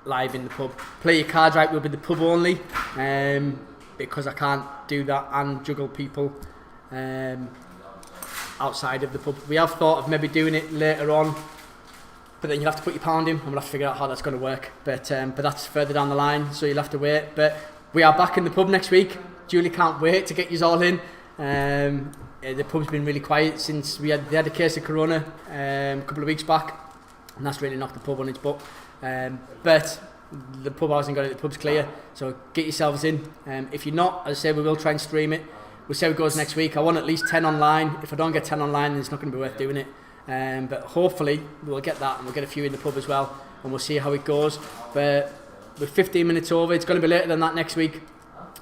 live in the pub. Play Your Cards Right will be the pub only, because I can't do that and juggle people outside of the pub. We have thought of maybe doing it later on, but then you'll have to put your pound in, and we'll have to figure out how that's going to work. But that's further down the line, so you'll have to wait. But we are back in the pub next week. Julie can't wait to get you all in. The pub's been really quiet since they had a case of corona a couple of weeks back, and that's really knocked the pub on its butt. But the pub hasn't got it, the pub's clear, so get yourselves in. If you're not, as I say, we will try and stream it. We'll see how it goes next week. I want at least 10 online. If I don't get 10 online, then it's not going to be worth doing it. But hopefully we'll get that, and we'll get a few in the pub as well. and we'll see how it goes. But we're 15 minutes over. It's going to be later than that next week.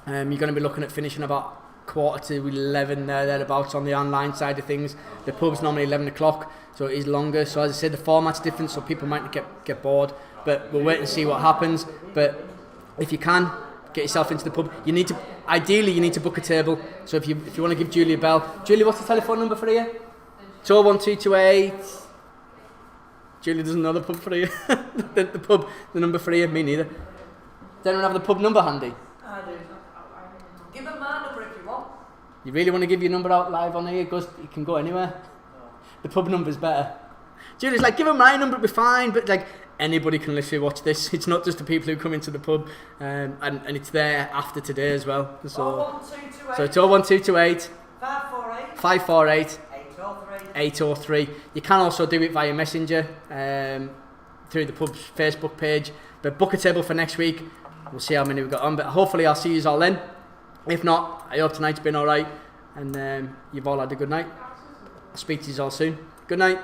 You're going to be looking at finishing about 11:15 thereabouts on the online side of things. The pub's normally 11 o'clock, so it is longer. So as I said, the format's different, so people might get bored. But we'll wait and see what happens. But if you can, get yourself into the pub. Ideally you need to book a table. So if you want to give Julie a bell. Julie, what's the telephone number for you? It's 01228. Julie doesn't know the pub for you. the number for you, me neither. Does anyone have the pub number handy? I do. Give them my number if you want. You really want to give your number out live on here? It can go anywhere. The pub number's better. Julie's like, give them my number, it'll be fine. But like, anybody can literally watch this. It's not just the people who come into the pub, and it's there after today as well. So it's 01228 548 803. You can also do it via Messenger through the pub's Facebook page. But book a table for next week. We'll see how many we've got on. But hopefully I'll see you all then. If not, I hope tonight's been alright and you've all had a good night. I'll speak to you all soon. Good night.